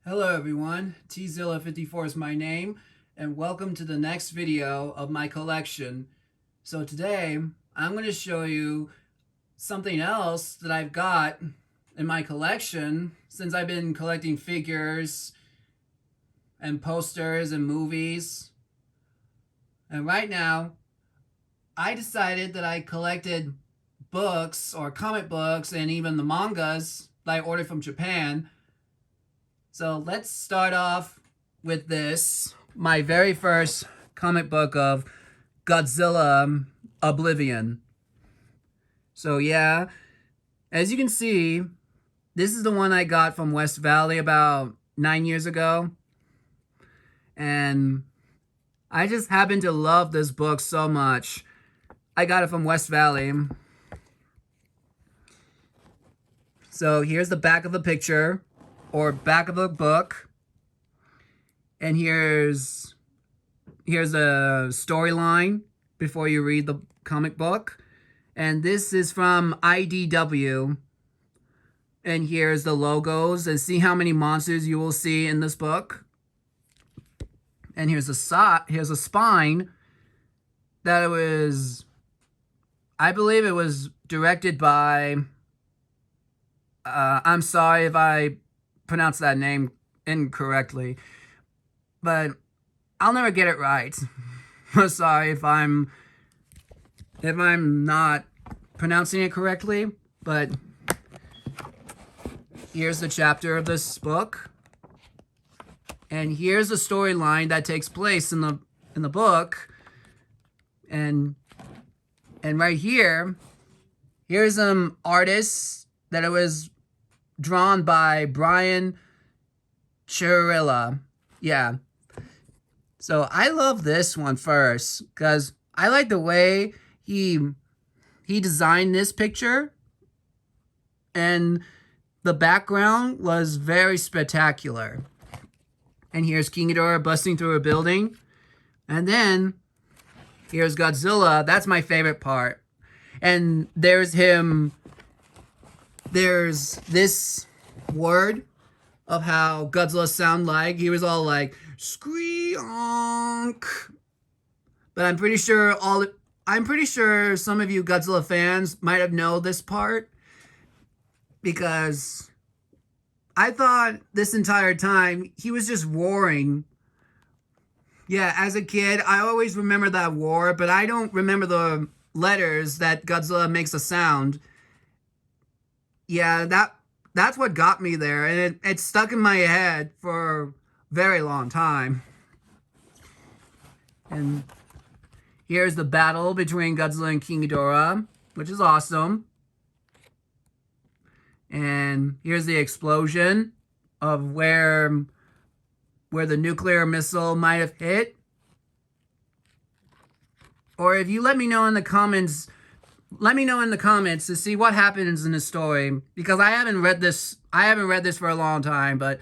Hello everyone, Tzilla54 is my name, and welcome to the next video of my collection. So today, I'm going to show you something else that I've got in my collection since I've been collecting figures and posters and movies. And right now, I decided that I collected books or comic books and even the mangas that I ordered from Japan. So let's start off with this, my very first comic book of Godzilla Oblivion. So yeah, as you can see, this is the one I got from West Valley about 9 years ago. And I just happen to love this book so much. I got it from West Valley. So here's the back of the picture, or back of the book, and here's a storyline before you read the comic book, and this is from IDW, and here's the logos, and see how many monsters you will see in this book. And here's a spine that it was, I believe it was directed by, I'm sorry if I pronounce that name incorrectly, but I'll never get it right. I'm sorry if I'm not pronouncing it correctly, but here's the chapter of this book, and here's the storyline that takes place in the book, and right here's some artists that it was drawn by Brian Chirilla. Yeah. So I love this one first because I like the way he designed this picture, and the background was very spectacular. And here's King Ghidorah busting through a building, and then here's Godzilla. That's my favorite part. And there's this word of how Godzilla sound like. He was all like "Screonk," but I'm pretty sure some of you Godzilla fans might have known this part, because I thought this entire time he was just roaring. Yeah, as a kid, I always remember that roar, but I don't remember the letters that Godzilla makes a sound. Yeah, that's what got me there, and it stuck in my head for a very long time. And here's the battle between Godzilla and King Ghidorah, which is awesome. And here's the explosion of where the nuclear missile might have hit. Or if you let me know in the comments to see what happens in the story, because I haven't read this for a long time, but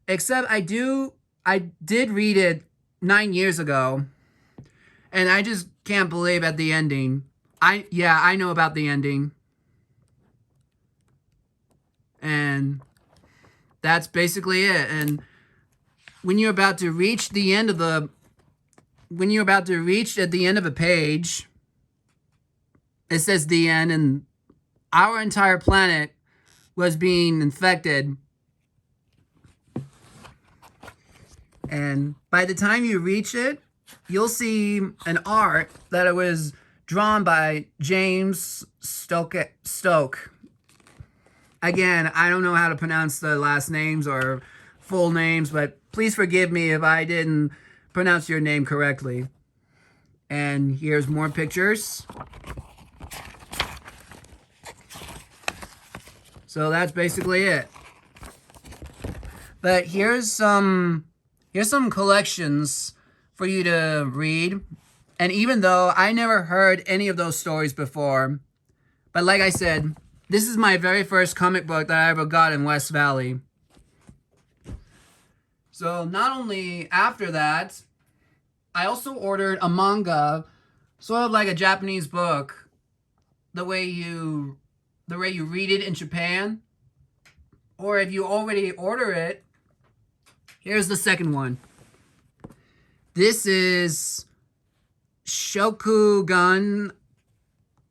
except I did read it 9 years ago, and I just can't believe at the ending. I know about the ending. And that's basically it. And when you're about to reach at the end of a page, it says the end, and our entire planet was being infected. And by the time you reach it, you'll see an art that it was drawn by James Stoke. Again, I don't know how to pronounce the last names or full names, but please forgive me if I didn't pronounce your name correctly. And here's more pictures. So that's basically it. But here's some collections for you to read. And even though I never heard any of those stories before, but like I said, this is my very first comic book that I ever got in West Valley. So not only after that, I also ordered a manga, sort of like a Japanese book, the way you read it in Japan. Or if you already order it, Here's the second one. This is Shokugan.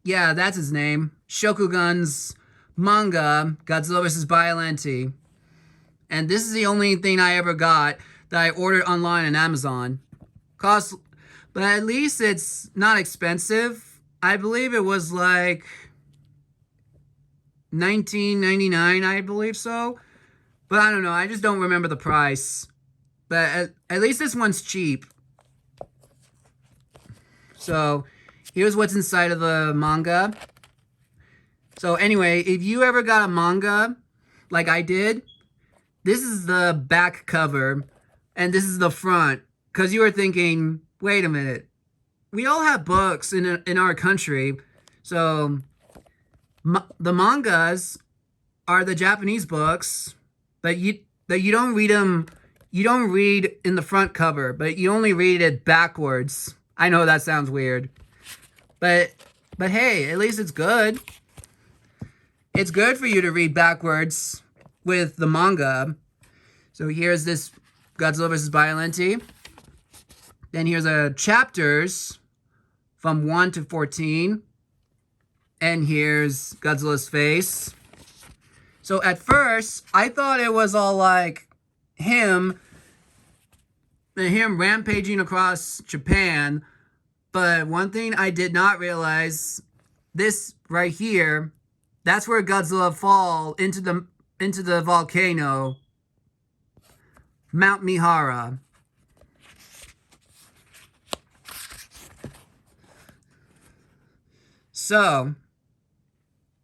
Yeah, that's his name. Shokugan's manga, Godzilla vs. Biollante. And this is the only thing I ever got that I ordered online on Amazon. But at least it's not expensive. I believe it was like $19.99, I believe so. But I don't know, I just don't remember the price. But at least this one's cheap. So, here's what's inside of the manga. So anyway, if you ever got a manga, like I did, this is the back cover, and this is the front. Because you were thinking, wait a minute, we all have books in our country, so the mangas are the Japanese books, but you don't read them. You don't read in the front cover, but you only read it backwards. I know that sounds weird, but hey, at least it's good. It's good for you to read backwards with the manga. So here's this Godzilla vs. Biollante. Then here's chapters from 1 to 14. And here's Godzilla's face. So at first, I thought it was all like him rampaging across Japan. But one thing I did not realize, this right here, that's where Godzilla fall into the volcano, Mount Mihara. So,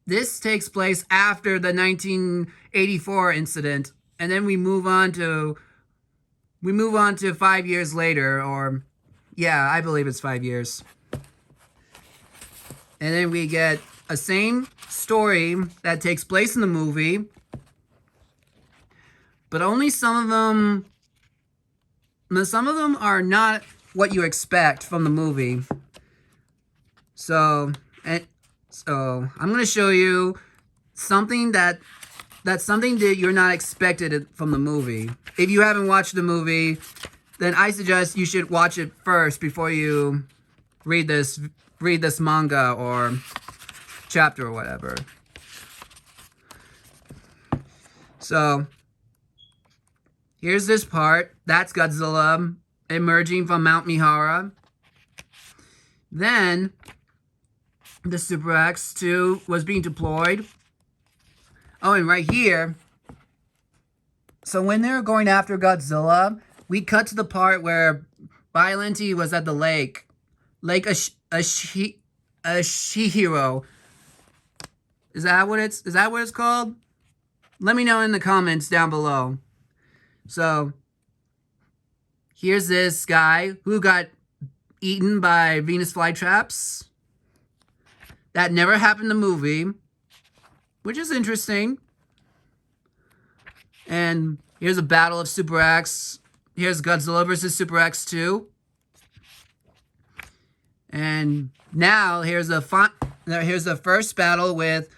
this takes place after the 1984 incident, and then we move on to 5 years later, or yeah, I believe it's 5 years. And then we get a same story that takes place in the movie, but only some of them are not what you expect from the movie. So I'm going to show you something that's something that you're not expected from the movie. If you haven't watched the movie, then I suggest you should watch it first before you read this manga or chapter or whatever. So, here's this part. That's Godzilla emerging from Mount Mihara. Then, the Super X-2 was being deployed. Oh, and right here. So when they were going after Godzilla, we cut to the part where Biollante was at the lake. Lake Ashihiro. Is that what it's called? Let me know in the comments down below. So, here's this guy who got eaten by Venus flytraps. That never happened in the movie, which is interesting. And here's a battle of Super X. Here's Godzilla versus Super X-2. And now here's the first battle with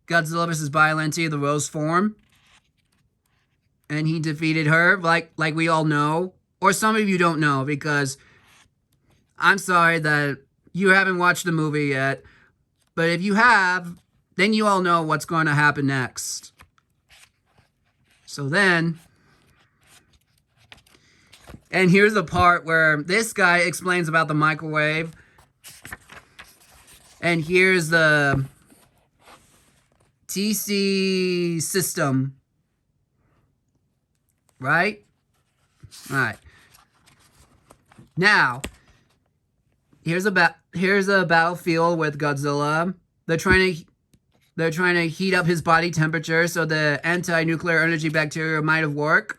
Godzilla vs. Biollante, the Rose form. And he defeated her, like we all know. Or some of you don't know, because I'm sorry that you haven't watched the movie yet. But if you have, then you all know what's going to happen next. So then, and here's the part where this guy explains about the microwave. And here's the TC system. Right? Alright. Now, here's a battlefield with Godzilla. They're trying to heat up his body temperature so the anti-nuclear energy bacteria might have worked.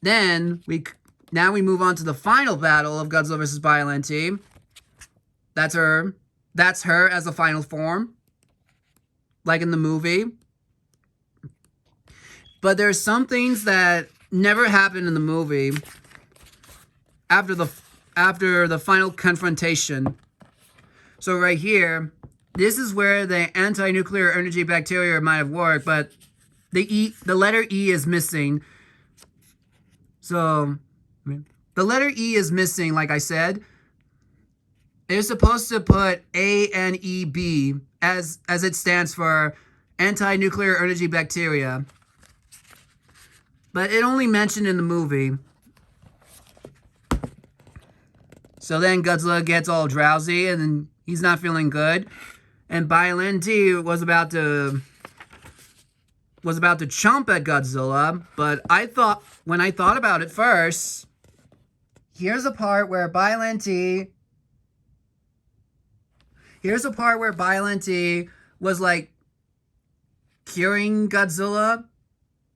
Then now we move on to the final battle of Godzilla vs. Biollante. That's her as the final form, like in the movie. But there's some things that never happened in the movie after the final confrontation. So right here, this is where the anti-nuclear energy bacteria might have worked, but the letter E is missing. So the letter E is missing, like I said. They're supposed to put ANEB as it stands for anti-nuclear energy bacteria. But it only mentioned in the movie. So then Godzilla gets all drowsy and then he's not feeling good. And Biollante was about to chomp at Godzilla, but when I thought about it first, here's a part where Biollante was like curing Godzilla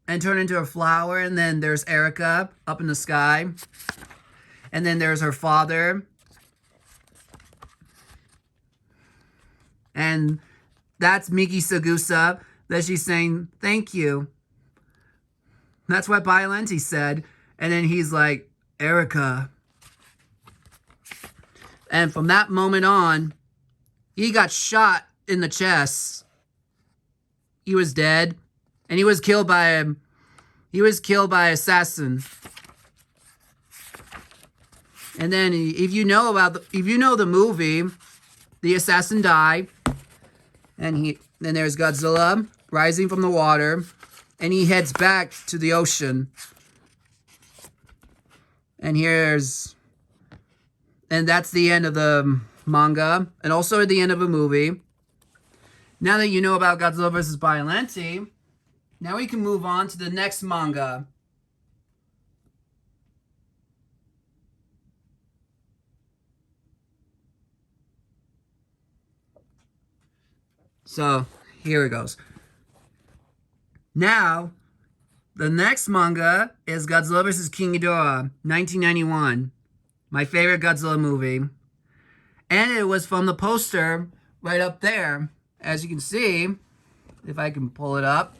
and turned into a flower, and then there's Erica up in the sky. And then there's her father. And that's Miki Sagusa that she's saying, thank you. That's what Biollante said. And then he's like, Erica. And from that moment on, he got shot in the chest. He was dead. And he was killed by assassin. And then if you know the movie, the assassin died. And then there's Godzilla rising from the water, and he heads back to the ocean. And that's the end of the manga, and also at the end of a movie. Now that you know about Godzilla vs. Biollante, now we can move on to the next manga. So, here it goes. Now, the next manga is Godzilla vs. King Ghidorah, 1991. My favorite Godzilla movie. And it was from the poster right up there. As you can see, if I can pull it up.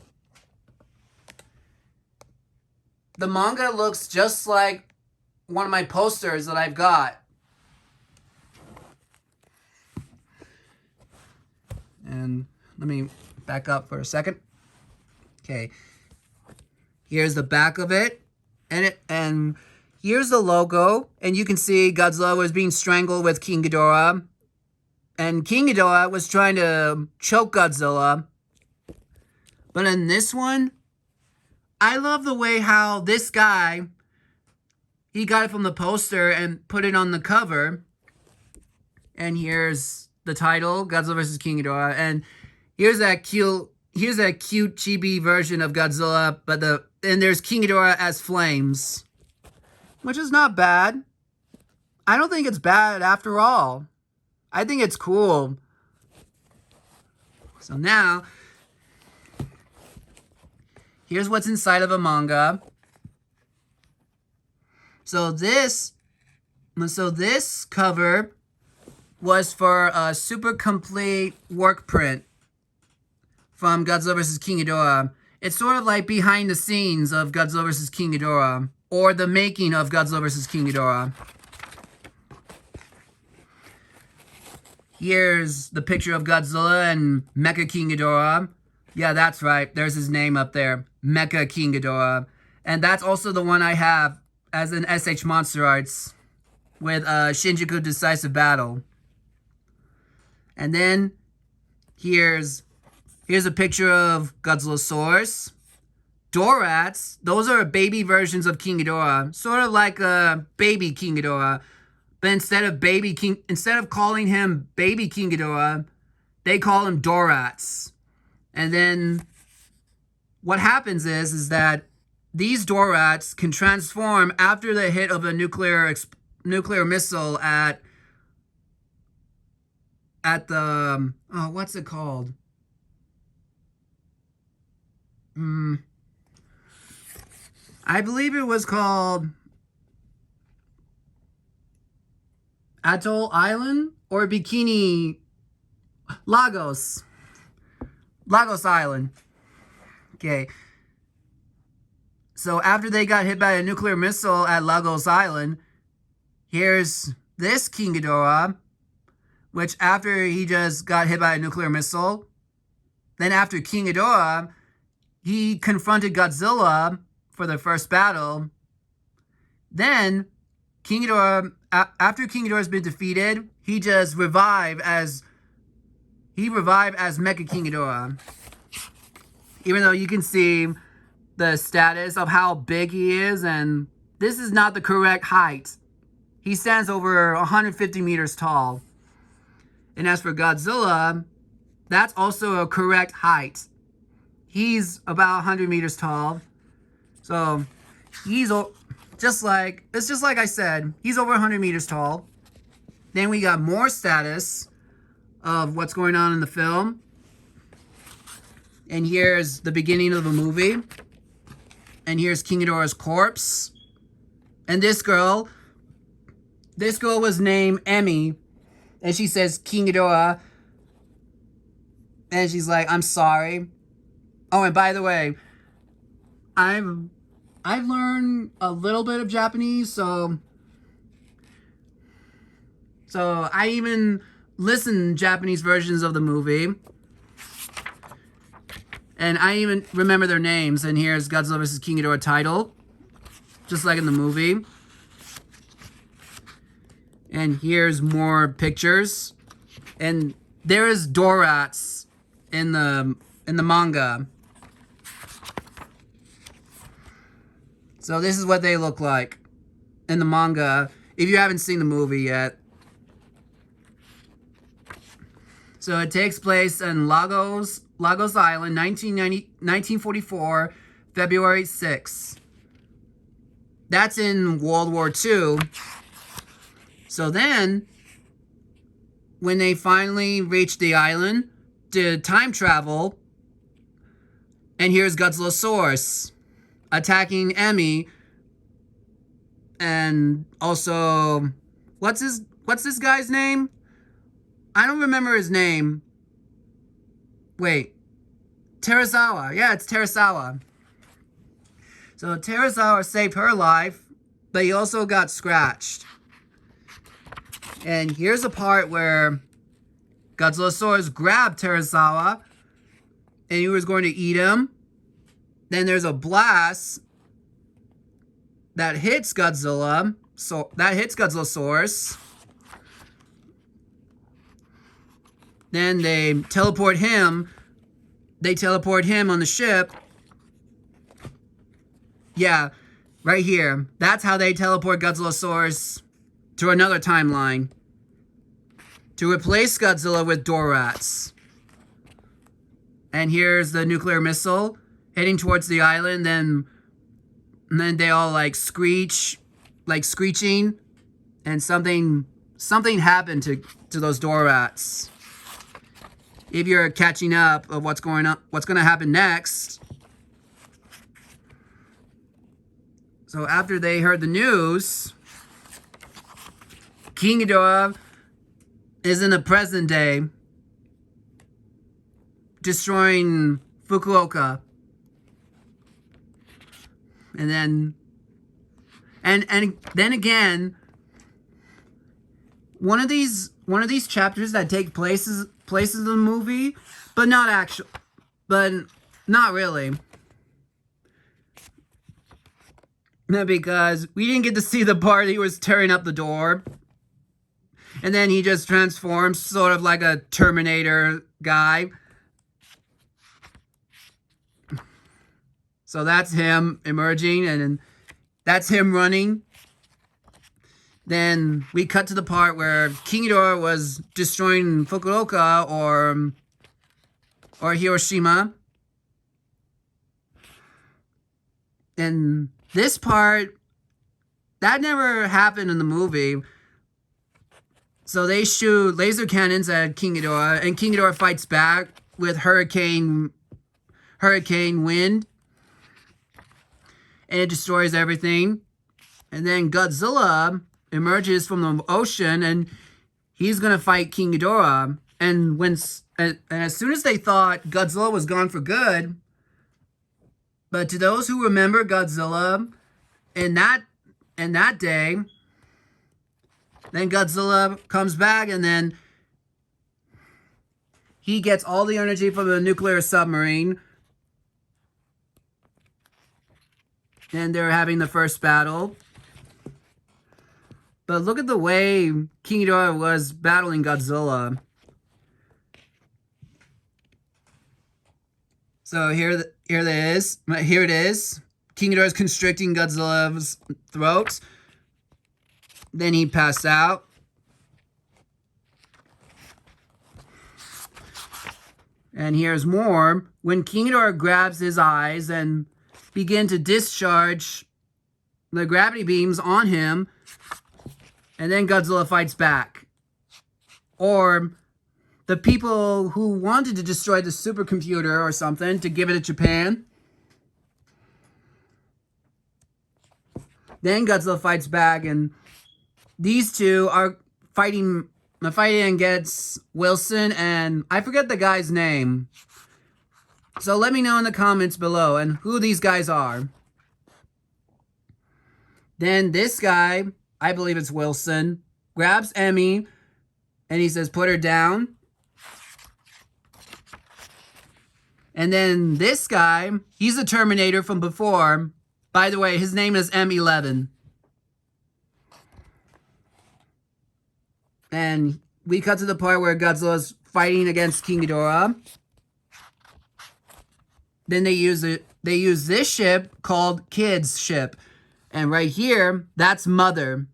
The manga looks just like one of my posters that I've got. And let me back up for a second. Okay. Here's the back of it. And here's the logo. And you can see Godzilla was being strangled with King Ghidorah. And King Ghidorah was trying to choke Godzilla. But in this one, I love the way how this guy, he got it from the poster and put it on the cover. And here's the title, Godzilla vs. King Ghidorah, and here's that cute chibi version of Godzilla, and there's King Ghidorah as flames, which is not bad. I don't think it's bad after all. I think it's cool. So now, here's what's inside of a manga. So this cover was for a super complete work print from Godzilla vs. King Ghidorah. It's sort of like behind the scenes of Godzilla vs. King Ghidorah, or the making of Godzilla vs. King Ghidorah. Here's the picture of Godzilla and Mecha King Ghidorah. Yeah, that's right. There's his name up there. Mecha King Ghidorah. And that's also the one I have as an SH Monster Arts with Shinjuku Decisive Battle. And then here's a picture of Godzillasaurus. Dorats, those are baby versions of King Ghidorah. Sort of like a baby King Ghidorah. But instead of calling him baby King Ghidorah, they call him Dorats. And then what happens is that these Dorats can transform after the hit of a nuclear missile at the what's it called? I believe it was called Atoll Island or Bikini Lagos Island. Okay. So after they got hit by a nuclear missile at Lagos Island, here's this King Ghidorah, which after he just got hit by a nuclear missile, then after King Ghidorah, he confronted Godzilla for their first battle. Then King Ghidorah, after King Ghidorah has been defeated, he just revived as Mecha King Ghidorah. Even though you can see the status of how big he is, and this is not the correct height. He stands over 150 meters tall. And as for Godzilla, that's also a correct height. He's about 100 meters tall. So he's just like I said, he's over 100 meters tall. Then we got more status of what's going on in the film. And here's the beginning of the movie. And here's King Ghidorah's corpse. And this girl was named Emmy. And she says, King Ghidorah. And she's like, I'm sorry. Oh, and by the way, I've learned a little bit of Japanese, so I even listen Japanese versions of the movie. And I even remember their names. And here's Godzilla vs. King Ghidorah title, just like in the movie. And here's more pictures. And there is Dorats in the manga. So this is what they look like in the manga, if you haven't seen the movie yet. So it takes place in Lagos Island, 1944, February 6th. That's in World War II. So then, when they finally reach the island, to time travel, and here's Godzillasaurus attacking Emmy, and also, what's this guy's name? I don't remember his name. Wait, Terasawa. Yeah, it's Terasawa. So Terasawa saved her life, but he also got scratched. And here's a part where Godzillasaurus grabbed Terasawa, and he was going to eat him. Then there's a blast that hits Godzilla. So that hits Godzillasaurus. Then they teleport him. They teleport him on the ship. Yeah, right here. That's how they teleport Godzillasaurus to another timeline. To replace Godzilla with Dorats. And here's the nuclear missile heading towards the island. And then they all like screech, like screeching. And something happened to those Dorats. If you're catching up of what's going to happen next. So after they heard the news, King Ghidorah is in the present day, destroying Fukuoka. And then again, one of these chapters that take places in the movie, but not really. Because we didn't get to see the part he was tearing up the door. And then he just transforms sort of like a Terminator guy. So that's him emerging, and that's him running. Then we cut to the part where King Ghidorah was destroying Fukuoka or Hiroshima. And this part, that never happened in the movie. So they shoot laser cannons at King Ghidorah, and King Ghidorah fights back with hurricane wind. And it destroys everything. And then Godzilla emerges from the ocean, and he's going to fight King Ghidorah. And as soon as they thought Godzilla was gone for good, but to those who remember Godzilla in that day, then Godzilla comes back, and then he gets all the energy from the nuclear submarine, and they're having the first battle. But look at the way King Ghidorah was battling Godzilla. So here it is. King Ghidorah is constricting Godzilla's throat. Then he passed out. And here's more. When King Ghidorah grabs his eyes and begin to discharge the gravity beams on him, and then Godzilla fights back. Or the people who wanted to destroy the supercomputer or something to give it to Japan. Then Godzilla fights back, and these two are fighting against Wilson, and I forget the guy's name. So let me know in the comments below and who these guys are. Then this guy, I believe it's Wilson, grabs Emmy and he says, put her down. And then this guy, he's the Terminator from before. By the way, his name is M11. And we cut to the part where Godzilla's fighting against King Ghidorah. Then they use this ship called Kid's ship. And right here, that's Mother.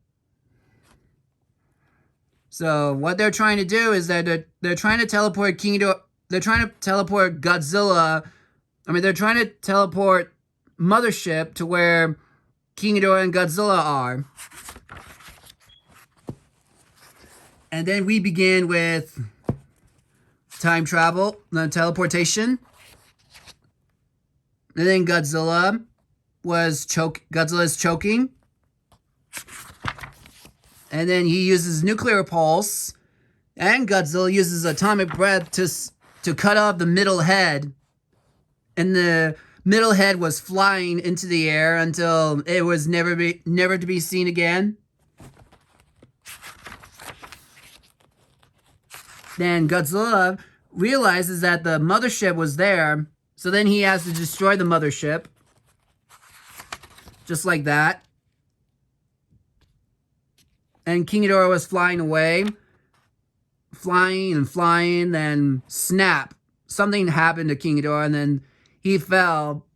So what they're trying to do is that they're trying to teleport King Ghidorah. They're trying to teleport Godzilla. They're trying to teleport Mothership to where King Ghidorah and Godzilla are. And then we begin with time travel, the teleportation. And then Godzilla is choking. And then he uses nuclear pulse. And Godzilla uses atomic breath to cut off the middle head. And the middle head was flying into the air until it was never to be seen again. Then Godzilla realizes that the mothership was there, so then he has to destroy the mothership. Just like that. And King Ghidorah was flying away. Flying and flying, then snap. Something happened to King Ghidorah, and then he fell.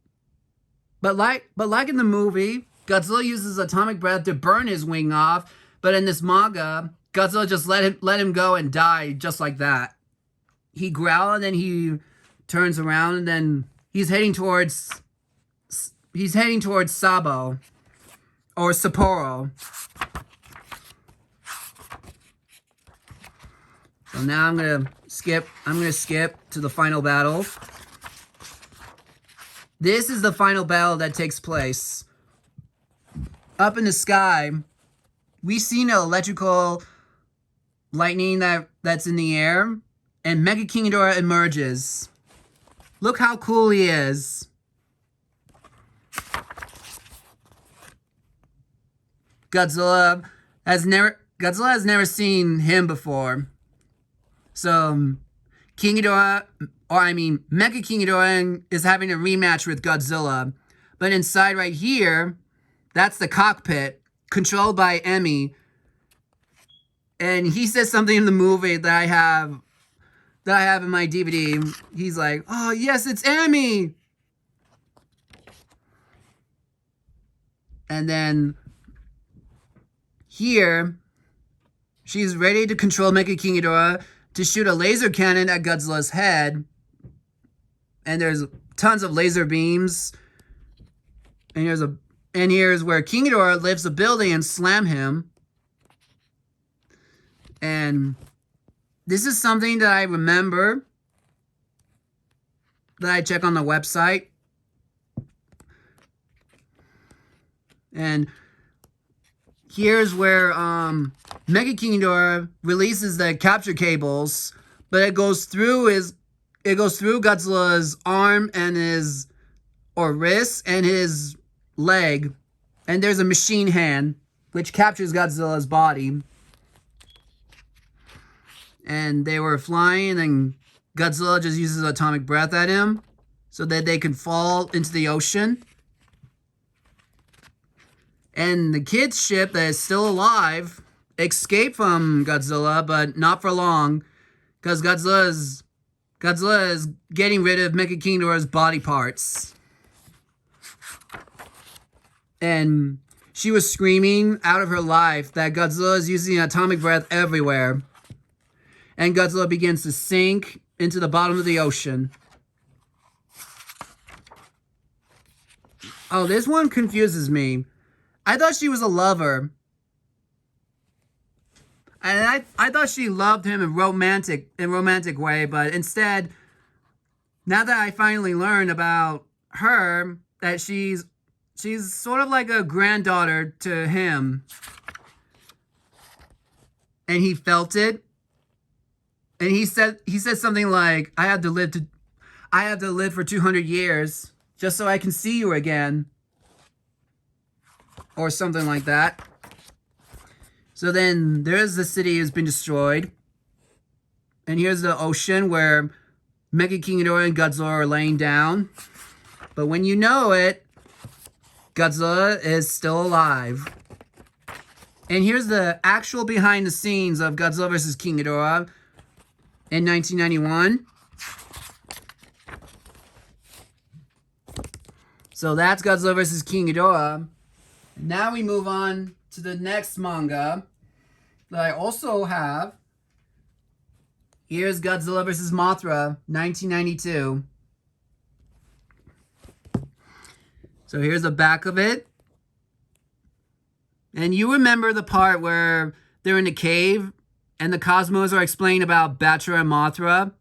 But like in the movie, Godzilla uses atomic breath to burn his wing off, but in this manga, Godzilla just let him go and die just like that. He growled and then he turns around and then he's heading towards Sabo or Sapporo. So now I'm gonna skip to the final battle. This is the final battle that takes place. Up in the sky, we see an electrical lightning that's in the air, and Mega King Ghidorah emerges. Look how cool he is. Godzilla has never seen him before. So Mega King Ghidorah is having a rematch with Godzilla. But inside right here, that's the cockpit, controlled by Emmy. And he says something in the movie that I have in my DVD. He's like, "Oh yes, it's Emmy." And then here, she's ready to control Mega King Ghidorah to shoot a laser cannon at Godzilla's head. And there's tons of laser beams. And here's where King Ghidorah lifts a building and slam him. And this is something that I remember that I check on the website. And here's where Mega King Ghidorah releases the capture cables, but it goes through Godzilla's arm and his wrist and his leg, and there's a machine hand which captures Godzilla's body. And they were flying, and Godzilla just uses atomic breath at him so that they can fall into the ocean. And the kid's ship that is still alive escaped from Godzilla, but not for long, because Godzilla is getting rid of Mecha King Ghidorah's body parts. And she was screaming out of her life that Godzilla is using atomic breath everywhere. And Godzilla begins to sink into the bottom of the ocean. Oh, this one confuses me. I thought she was a lover. And I thought she loved him in romantic way, but instead, now that I finally learned about her, that she's sort of like a granddaughter to him. And he felt it. And he said something like, I have to live for 200 years just so I can see you again. Or something like that. So then there's the city has been destroyed. And here's the ocean where Mecha King Ghidorah and Godzilla are laying down. But when you know it, Godzilla is still alive. And here's the actual behind the scenes of Godzilla vs. King Ghidorah in 1991. So that's Godzilla vs. King Ghidorah. Now we move on to the next manga that I also have. Here's Godzilla vs. Mothra, 1992. So here's the back of it. And you remember the part where they're in a cave and the Cosmos are explaining about Batra and Mothra?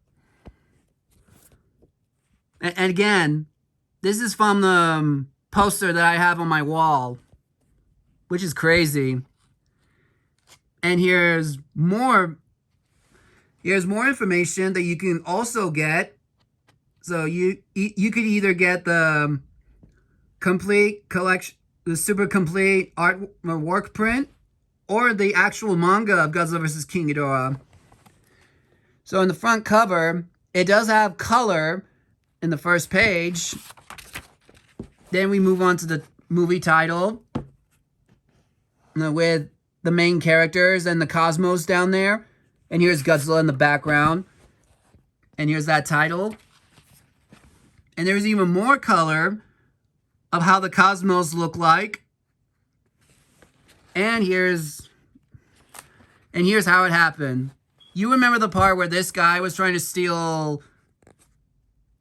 And again, this is from the poster that I have on my wall, which is crazy. And here's more information that you can also get. So you could either get the complete collection, the super complete art or work print, or the actual manga of Godzilla vs. King Ghidorah. So in the front cover, it does have color in the first page. Then we move on to the movie title with the main characters and the cosmos down there. And here's Godzilla in the background. And here's that title. And there's even more color of how the cosmos look like. And here's how it happened. You remember the part where this guy was trying to steal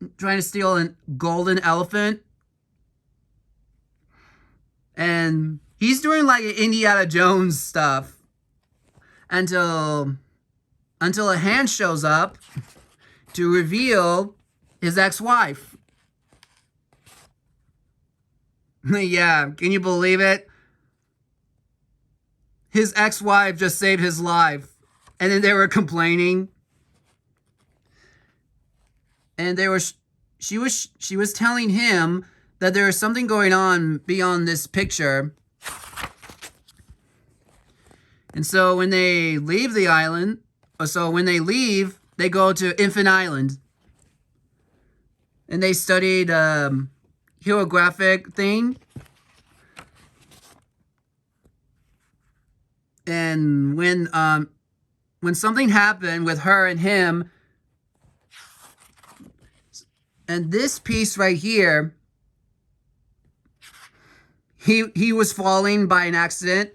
a golden elephant? And he's doing like Indiana Jones stuff until a hand shows up to reveal his ex-wife. Yeah, can you believe it? His ex-wife just saved his life. And then they were complaining. And she was telling him that there is something going on beyond this picture. And so when they leave the island, they go to Infant Island. And they studied hieroglyphic thing. And when something happened with her and him, and this piece right here, he was falling by an accident,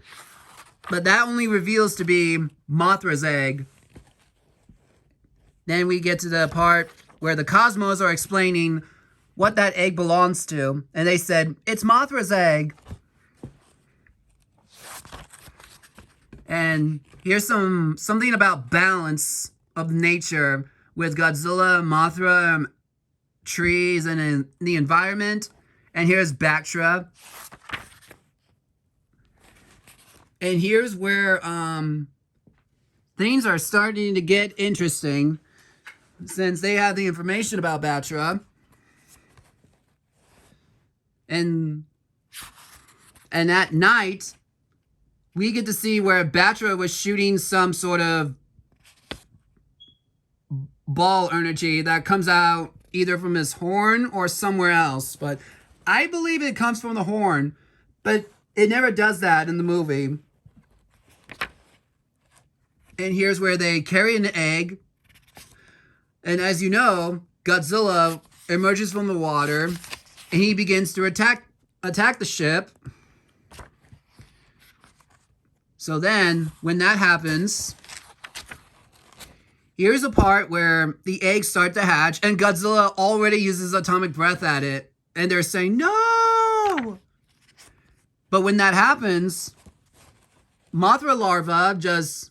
but that only reveals to be Mothra's egg. Then we get to the part where the Cosmos are explaining what that egg belongs to, and they said, it's Mothra's egg. And here's something about balance of nature with Godzilla, Mothra, trees, and in the environment. And here's Batra. And here's where things are starting to get interesting, since they have the information about Batra. And at night, we get to see where Batra was shooting some sort of ball energy that comes out either from his horn or somewhere else. But I believe it comes from the horn. But it never does that in the movie. And here's where they carry an egg. And as you know, Godzilla emerges from the water and he begins to attack the ship. So then, when that happens, here's a part where the eggs start to hatch and Godzilla already uses atomic breath at it. And they're saying, no! But when that happens, Mothra larva just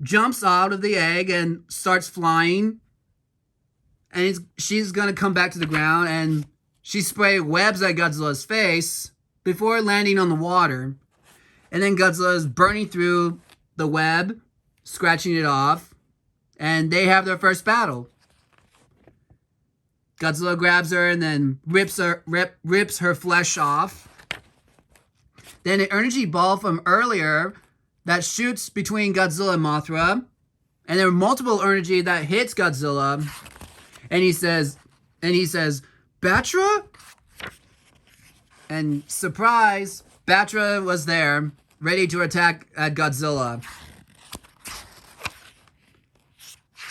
jumps out of the egg and starts flying. And she's going to come back to the ground and she sprays webs at Godzilla's face before landing on the water. And then Godzilla is burning through the web, scratching it off. And they have their first battle. Godzilla grabs her and then rips her flesh off. Then an energy ball from earlier that shoots between Godzilla and Mothra. And there are multiple energy that hits Godzilla. And he says, Batra? And surprise, Batra was there, ready to attack at Godzilla.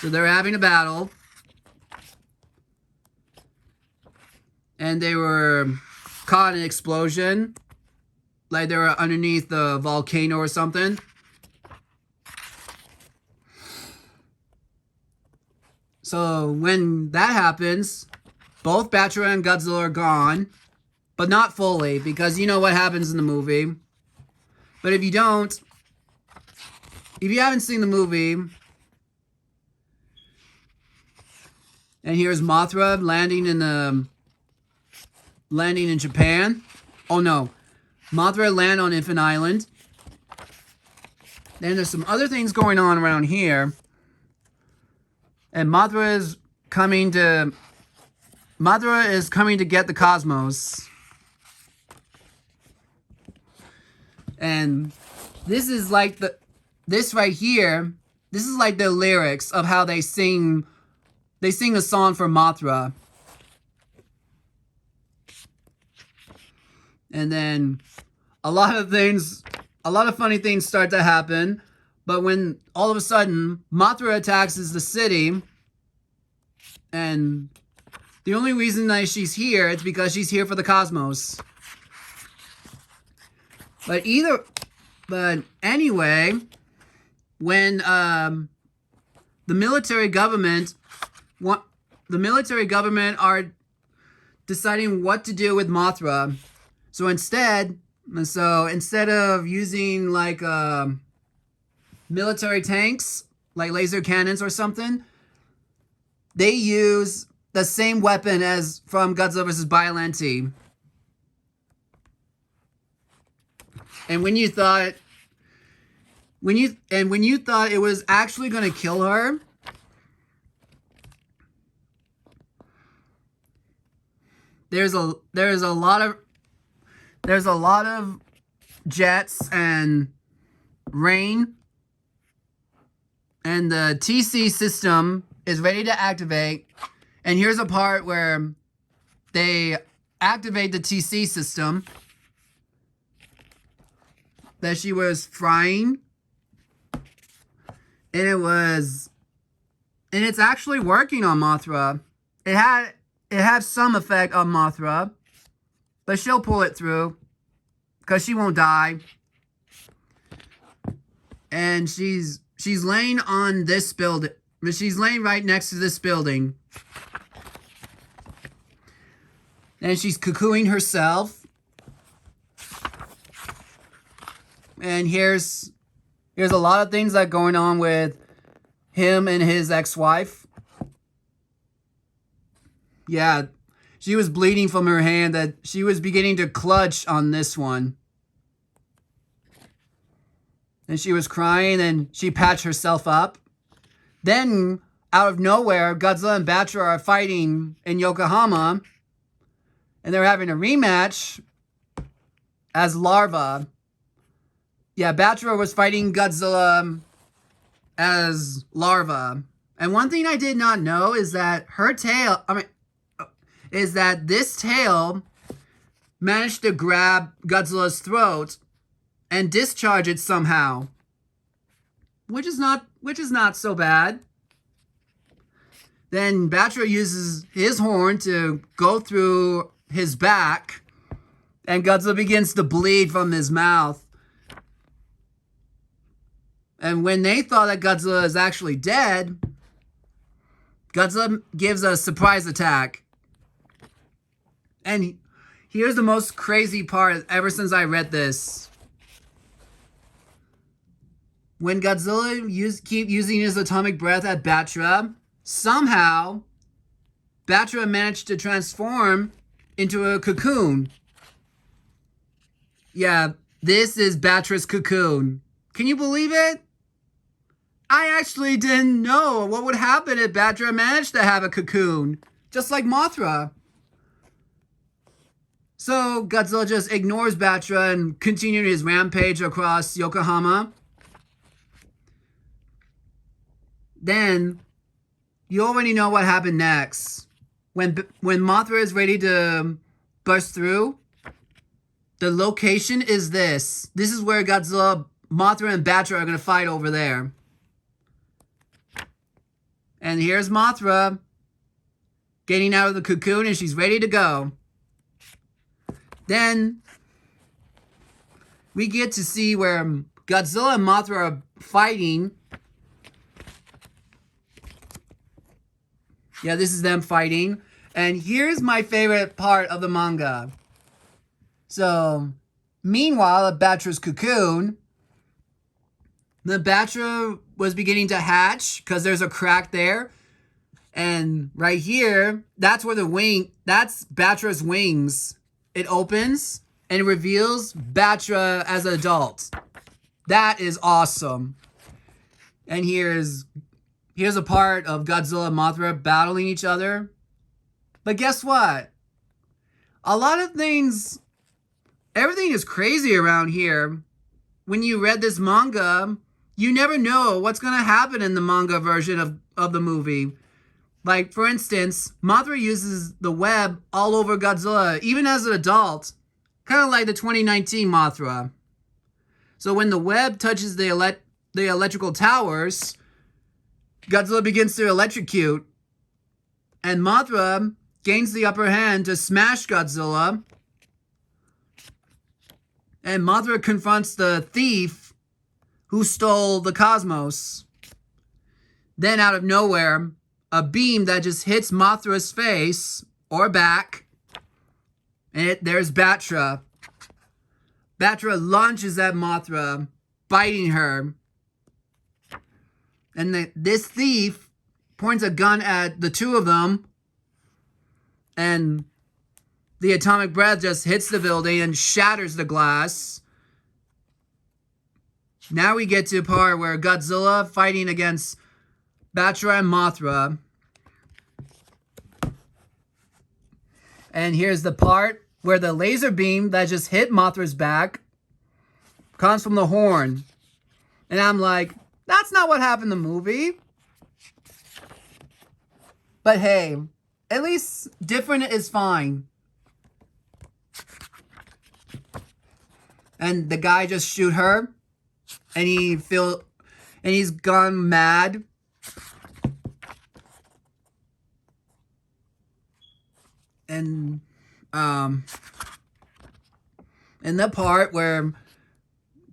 So they're having a battle. And they were caught in an explosion. Like they were underneath the volcano or something. So when that happens, both Batra and Godzilla are gone. But not fully, because you know what happens in the movie. But if you haven't seen the movie, and here's Mothra landing in Japan. Oh no, Mothra land on Infant Island. Then there's some other things going on around here. And Mothra is coming to get the cosmos. And this is like this right here, this is like the lyrics of how they sing a song for Mothra. And then a lot of funny things start to happen. But when all of a sudden Mothra attacks the city, and the only reason that she's here is because she's here for the cosmos. But anyway, when the military government are deciding what to do with Mothra, so instead of using like military tanks, like laser cannons or something, they use the same weapon as from Godzilla vs. Biollante. And when you thought it was actually going to kill her, there's a lot of jets and rain, and the TC system is ready to activate. And here's a part where they activate the TC system that she was frying, and it's actually working on Mothra. It had some effect on Mothra, but she'll pull it through because she won't die. And she's laying on this building. She's laying right next to this building. And she's cocooning herself. And here's a lot of things that are going on with him and his ex-wife. Yeah, she was bleeding from her hand that she was beginning to clutch on this one. And she was crying and she patched herself up. Then, out of nowhere, Godzilla and Batra are fighting in Yokohama. And they're having a rematch as larva. Yeah, Batra was fighting Godzilla as larva. And one thing I did not know is that this tail managed to grab Godzilla's throat and discharge it somehow, which is not so bad. Then Batra uses his horn to go through his back, and Godzilla begins to bleed from his mouth. And when they thought that Godzilla is actually dead, Godzilla gives a surprise attack. And here's the most crazy part ever since I read this. When Godzilla keep using his atomic breath at Batra, somehow Batra managed to transform into a cocoon. Yeah, this is Batra's cocoon. Can you believe it? I actually didn't know what would happen if Batra managed to have a cocoon, just like Mothra. So Godzilla just ignores Batra and continued his rampage across Yokohama. Then, you already know what happened next. When Mothra is ready to burst through, the location is this. This is where Godzilla, Mothra, and Batra are going to fight over there. And here's Mothra getting out of the cocoon, and she's ready to go. Then we get to see where Godzilla and Mothra are fighting. Yeah, this is them fighting. And here's my favorite part of the manga. So, meanwhile, at Batra's cocoon, the Batra was beginning to hatch because there's a crack there. And right here, that's where that's Batra's wings. It opens and it reveals Batra as an adult. That is awesome. And here's a part of Godzilla and Mothra battling each other. But guess what? A lot of things, everything is crazy around here. When you read this manga, you never know what's going to happen in the manga version of the movie. Like, for instance, Mothra uses the web all over Godzilla, even as an adult. Kind of like the 2019 Mothra. So when the web touches the electrical towers, Godzilla begins to electrocute, and Mothra gains the upper hand to smash Godzilla. And Mothra confronts the thief who stole the cosmos. Then out of nowhere, a beam that just hits Mothra's face or back, and there's Batra. Batra launches at Mothra, biting her. And this thief points a gun at the two of them, and the atomic breath just hits the building and shatters the glass. Now we get to a part where Godzilla fighting against Batra and Mothra. And here's the part where the laser beam that just hit Mothra's back comes from the horn. And I'm like, that's not what happened in the movie. But hey, at least different is fine. And the guy just shoot her, and he's gone mad. And in the part where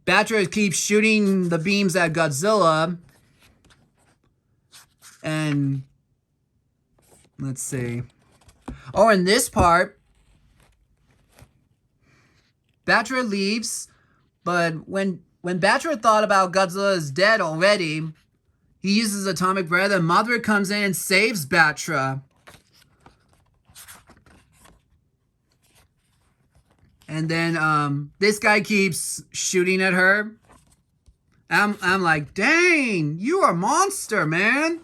Batra keeps shooting the beams at Godzilla, and let's see. Oh, in this part, Batra leaves, but when Batra thought about Godzilla is dead already, he uses atomic breath, and Mothra comes in and saves Batra. And then this guy keeps shooting at her. I'm like, dang, you are a monster, man.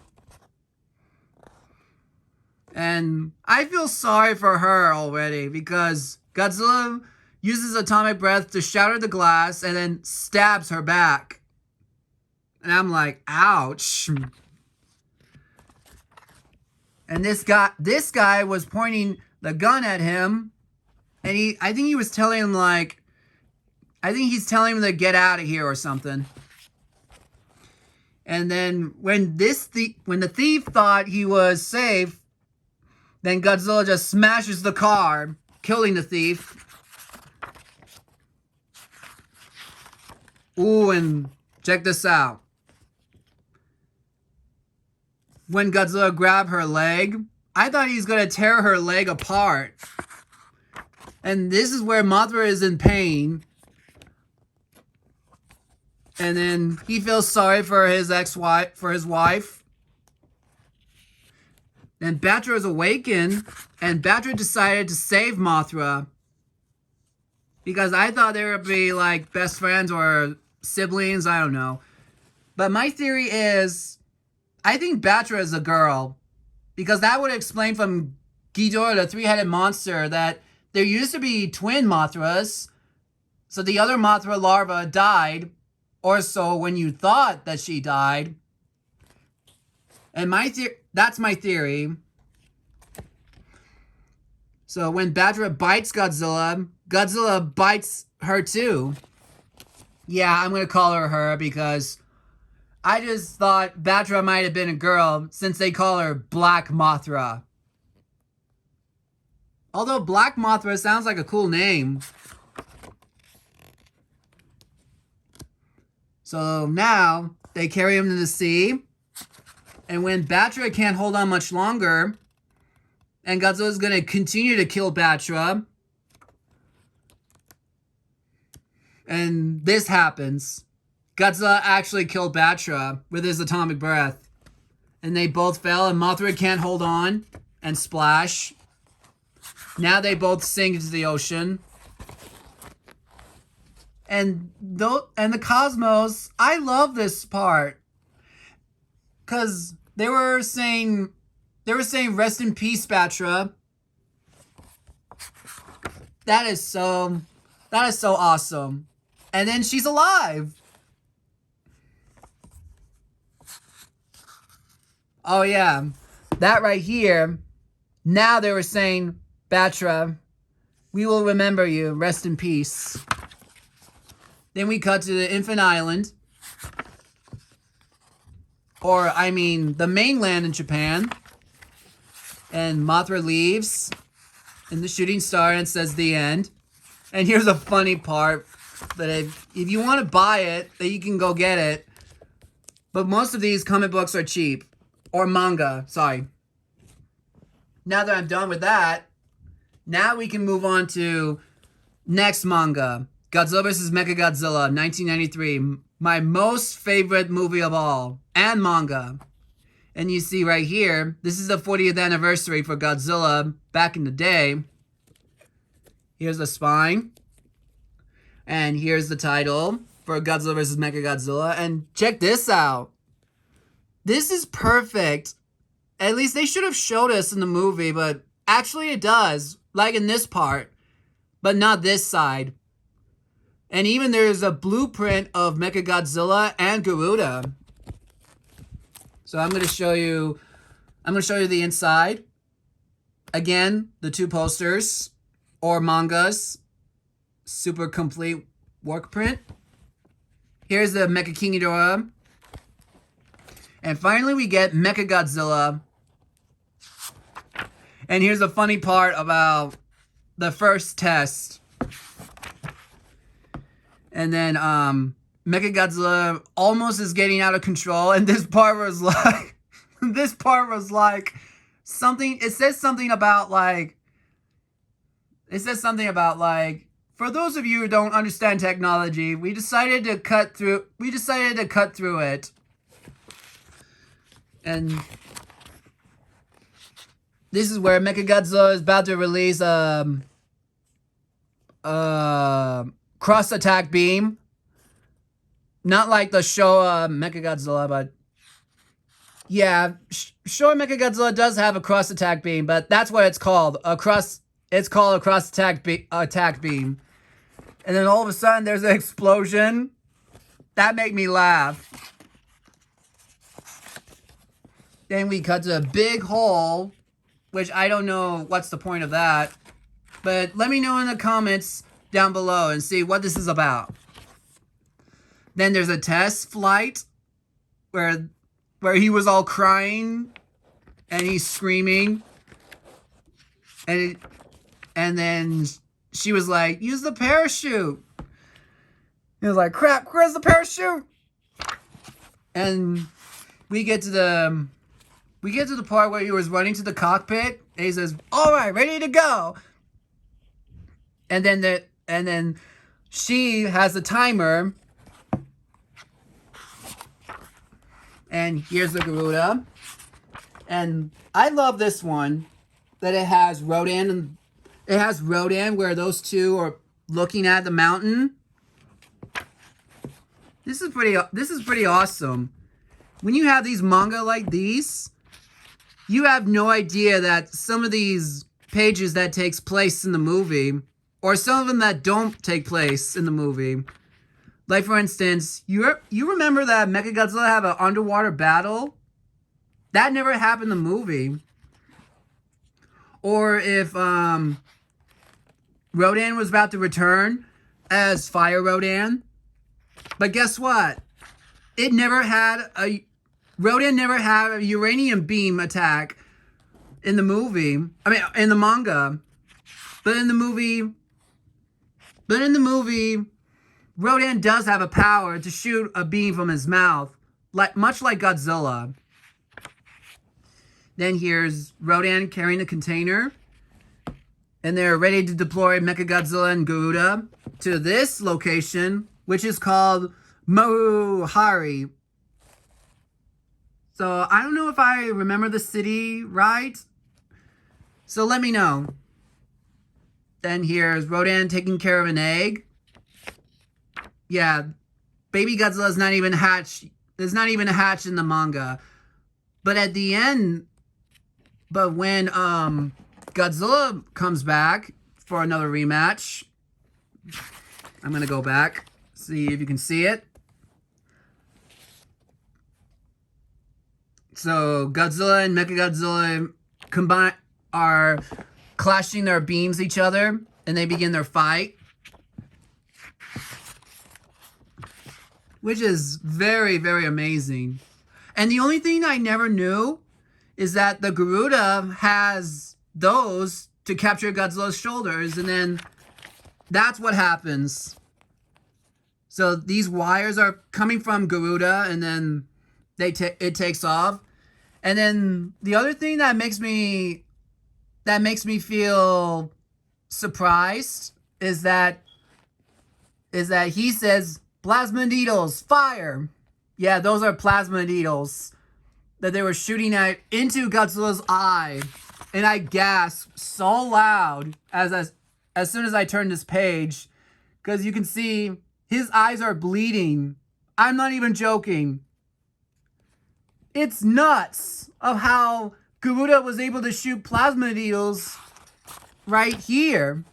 And I feel sorry for her already because Godzilla uses atomic breath to shatter the glass and then stabs her back. And I'm like, ouch. And this guy was pointing the gun at him. And I think he was telling him, like, I think he's telling him to get out of here or something. And then when the thief thought he was safe, then Godzilla just smashes the car, killing the thief. Ooh, and check this out. When Godzilla grabbed her leg, I thought he was going to tear her leg apart. And this is where Mothra is in pain. And then he feels sorry for his ex-wife, for his wife. Then Batra is awakened, and Batra decided to save Mothra. Because I thought they would be like best friends or siblings, I don't know. But my theory is, I think Batra is a girl. Because that would explain from Ghidorah, the three-headed monster, that there used to be twin Mothras. So the other Mothra larva died. Or so when you thought that she died. And that's my theory. So when Batra bites Godzilla, Godzilla bites her too. Yeah, I'm going to call her because I just thought Batra might have been a girl since they call her Black Mothra. Although Black Mothra sounds like a cool name. So now they carry him to the sea. And when Batra can't hold on much longer, and Godzilla's going to continue to kill Batra, and this happens. Godzilla actually killed Batra with his atomic breath. And they both fell, and Mothra can't hold on and splash. Now they both sink into the ocean. And the cosmos, I love this part. Cause they were saying rest in peace, Batra. That is so awesome. And then she's alive. Oh yeah. That right here. Now they were saying, Batra, we will remember you. Rest in peace. Then we cut to the Infant Island. Or, I mean, the mainland in Japan. And Mothra leaves in the shooting star and says the end. And here's a funny part. That if you want to buy it, that you can go get it. But most of these comic books are cheap. Or manga, sorry. Now that I'm done with that, now we can move on to next manga. Godzilla vs. Mechagodzilla, 1993. My most favorite movie of all. And manga. And you see right here, this is the 40th anniversary for Godzilla back in the day. Here's the spine. And here's the title for Godzilla vs. Mechagodzilla. And check this out. This is perfect. At least they should have showed us in the movie, but actually it does. Like in this part. But not this side. And even there's a blueprint of Mechagodzilla and Garuda. So I'm going to show you the inside. Again, the two posters or mangas. Super complete work print. Here's the Mecha King Ghidorah. And finally we get Mechagodzilla. And here's the funny part about the first test. And then Mechagodzilla almost is getting out of control, and this part was like something. It says something about like for those of you who don't understand technology, we decided to cut through it. And this is where Mechagodzilla is about to release cross attack beam. Not like the Showa Mechagodzilla, but yeah, Showa Mechagodzilla does have a cross attack beam, but that's what it's called. It's called a cross attack beam. And then all of a sudden there's an explosion. That made me laugh. Then we cut to a big hole, which I don't know what's the point of that. But let me know in the comments down below and see what this is about. Then there's a test flight where he was all crying and he's screaming. And then she was like, use the parachute. He was like, crap, where's the parachute? And we get to the part where he was running to the cockpit, and he says, all right, ready to go. And then she has a timer. And here's the Garuda. And I love this one, that it has Rodan, and it has Rodan where those two are looking at the mountain. This is pretty awesome. When you have these manga like these, you have no idea that some of these pages that takes place in the movie, or some of them that don't take place in the movie. Like, for instance, you remember that Mechagodzilla have an underwater battle? That never happened in the movie. Or if Rodan was about to return as Fire Rodan. But guess what? Rodan never had a uranium beam attack in the movie. I mean, in the manga. But in the movie, Rodan does have a power to shoot a beam from his mouth, much like Godzilla. Then here's Rodan carrying a container, and they're ready to deploy Mechagodzilla and Garuda to this location, which is called Maruhari. So I don't know if I remember the city right, so let me know. Then here's Rodan taking care of an egg. Yeah, baby Godzilla is not even hatched. There's not even a hatch in the manga. But at the end, when Godzilla comes back for another rematch, I'm gonna go back, see if you can see it. So Godzilla and Mechagodzilla are clashing their beams each other, and they begin their fight, which is very, very amazing. And the only thing I never knew is that the Garuda has those to capture Godzilla's shoulders, and then that's what happens. So these wires are coming from Garuda, and then it takes off. And then the other thing that makes me feel surprised is that he says, plasma needles, fire. Yeah, those are plasma needles that they were shooting into Godzilla's eye. And I gasped so loud as soon as I turned this page, because you can see his eyes are bleeding. I'm not even joking. It's nuts of how Garuda was able to shoot plasma needles right here,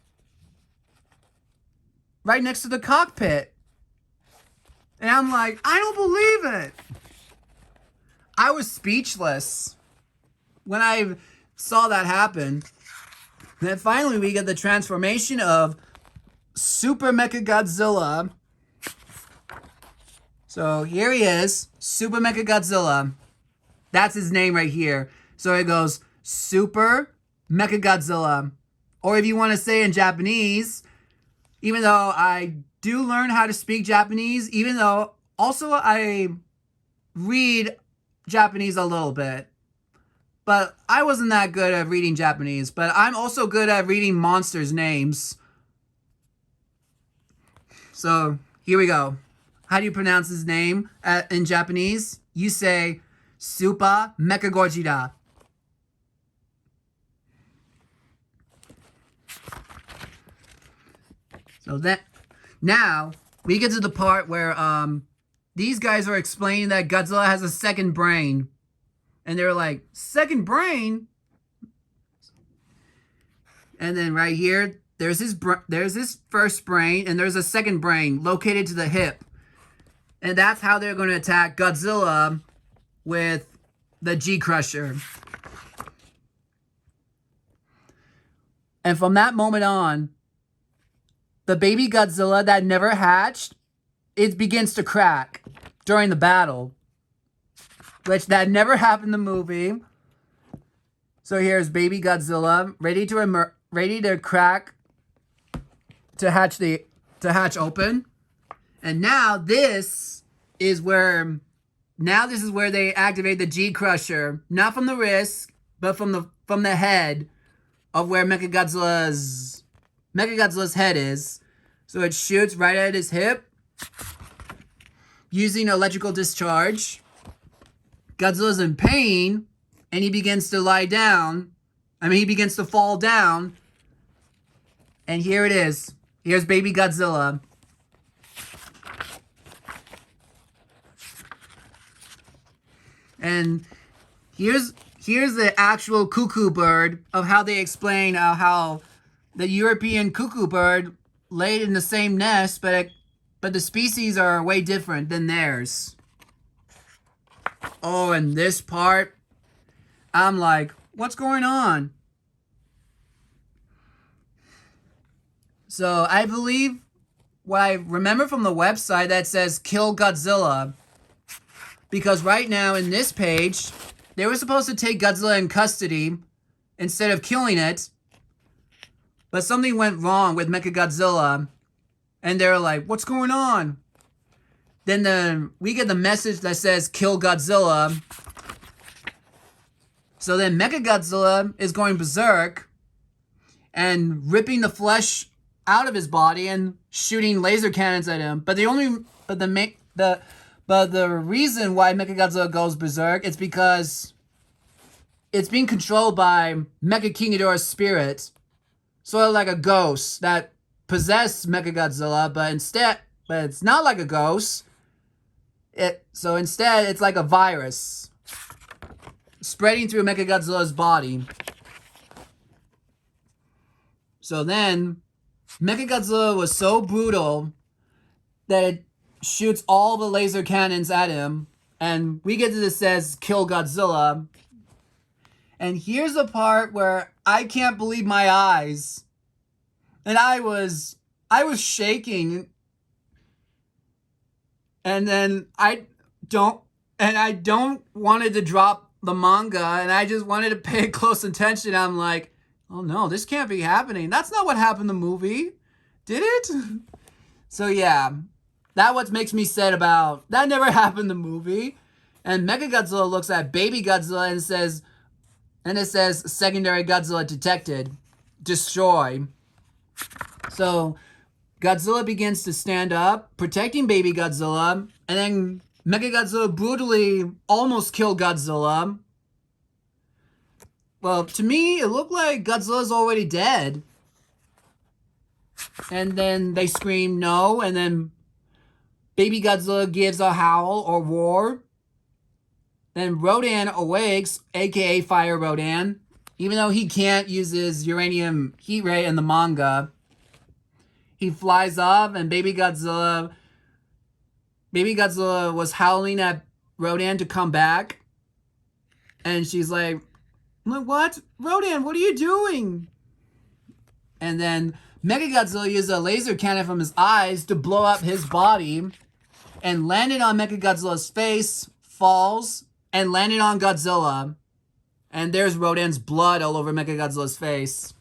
right next to the cockpit. And I'm like, I don't believe it. I was speechless when I saw that happen. And then finally we get the transformation of Super Mechagodzilla. So here he is, Super Mechagodzilla. That's his name right here. So it goes Super Mechagodzilla. Or if you want to say in Japanese, even though I do learn how to speak Japanese, even though also I read Japanese a little bit. But I wasn't that good at reading Japanese. But I'm also good at reading monsters' names. So here we go. How do you pronounce his name in Japanese? You say Super Mechagodzilla. So now we get to the part where these guys are explaining that Godzilla has a second brain. And they're like, second brain? And then right here, there's his first brain, and there's a second brain located to the hip. And that's how they're going to attack Godzilla with the G Crusher. And from that moment on, the baby Godzilla that never hatched, it begins to crack during the battle, which that never happened in the movie. So here's baby Godzilla ready to crack, to hatch open. And now this is where they activate the G Crusher, not from the wrist, but from the head of where Mechagodzilla's head is. So it shoots right at his hip using electrical discharge. Godzilla's in pain and he begins to lie down. He begins to fall down. And here it is. Here's baby Godzilla. And here's the actual cuckoo bird of how they explain how the European cuckoo bird laid in the same nest, but the species are way different than theirs. Oh, and this part, I'm like, what's going on? So I believe what I remember from the website that says kill Godzilla. Because right now in this page, they were supposed to take Godzilla in custody instead of killing it. But something went wrong with Mechagodzilla. And they're like, what's going on? Then we get the message that says kill Godzilla. So then Mechagodzilla is going berserk and ripping the flesh out of his body and shooting laser cannons at him. But the reason why Mechagodzilla goes berserk is because it's being controlled by Mecha King Ghidorah's spirit. Sort of like a ghost that possessed Mechagodzilla, but it's not like a ghost. So instead, it's like a virus spreading through Mechagodzilla's body. So then, Mechagodzilla was so brutal that it shoots all the laser cannons at him, and we get to this says kill Godzilla. And here's the part where I can't believe my eyes. And I was shaking. And then I don't wanted to drop the manga, and I just wanted to pay close attention. I'm like, oh no, this can't be happening. That's not what happened in the movie. Did it? So yeah, that what makes me sad about that never happened in the movie. And Mechagodzilla looks at baby Godzilla and it says secondary Godzilla detected. Destroy. So Godzilla begins to stand up, protecting baby Godzilla, and then Mechagodzilla brutally almost killed Godzilla. Well, to me, it looked like Godzilla's already dead. And then they scream no, and then baby Godzilla gives a howl or roar. Then Rodan awakes, aka Fire Rodan, even though he can't use his uranium heat ray in the manga. He flies off, and baby Godzilla was howling at Rodan to come back. And she's like, what? Rodan, what are you doing? And then Mechagodzilla used a laser cannon from his eyes to blow up his body and landed on Mechagodzilla's face, falls, and landed on Godzilla. And there's Rodan's blood all over Mechagodzilla's face.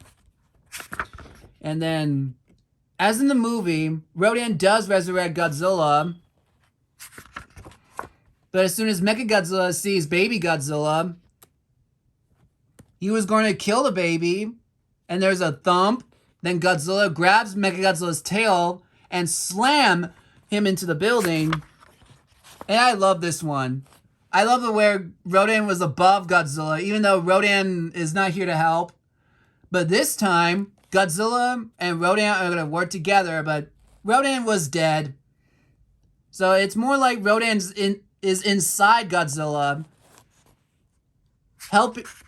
And then, as in the movie, Rodan does resurrect Godzilla. But as soon as Mechagodzilla sees baby Godzilla, he was going to kill the baby. And there's a thump. Then Godzilla grabs Mechagodzilla's tail and slam him into the building. And I love this one. I love it where Rodan was above Godzilla, even though Rodan is not here to help. But this time, Godzilla and Rodan are going to work together, but Rodan was dead. So it's more like Rodan is inside Godzilla.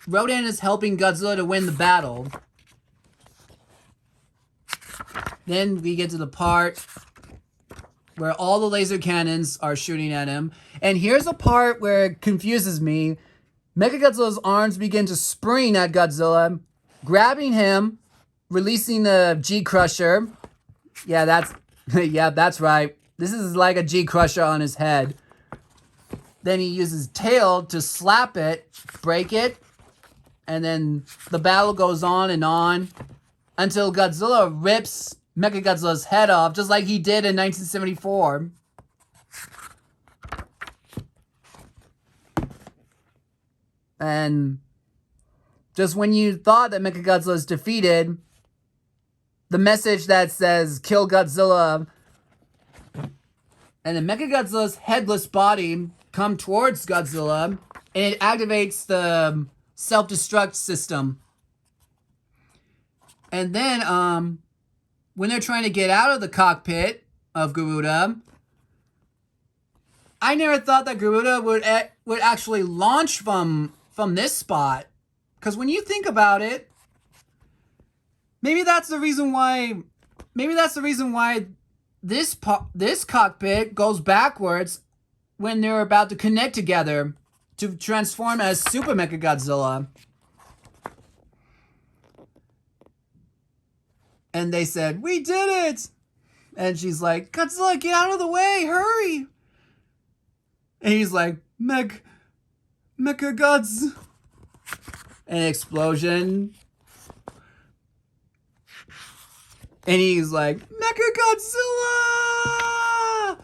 Rodan is helping Godzilla to win the battle. Then we get to the part where all the laser cannons are shooting at him. And here's the part where it confuses me. Mechagodzilla's arms begin to spring at Godzilla, grabbing him releasing the G Crusher. Yeah, that's right. This is like a G Crusher on his head. Then he uses tail to slap it, break it, and then the battle goes on until Godzilla rips Mechagodzilla's head off, just like he did in 1974. And just when you thought that Mechagodzilla is defeated, the message that says, kill Godzilla, and then Mechagodzilla's headless body come towards Godzilla, and it activates the self-destruct system. And then, when they're trying to get out of the cockpit of Garuda, I never thought that Garuda would actually launch from this spot. Because when you think about it, maybe that's the reason why this cockpit goes backwards when they're about to connect together to transform as Super Mechagodzilla. And they said, "We did it!" And she's like, "Godzilla, get out of the way, hurry!" And he's like, Mechagods. An explosion. And he's like, Mechagodzilla!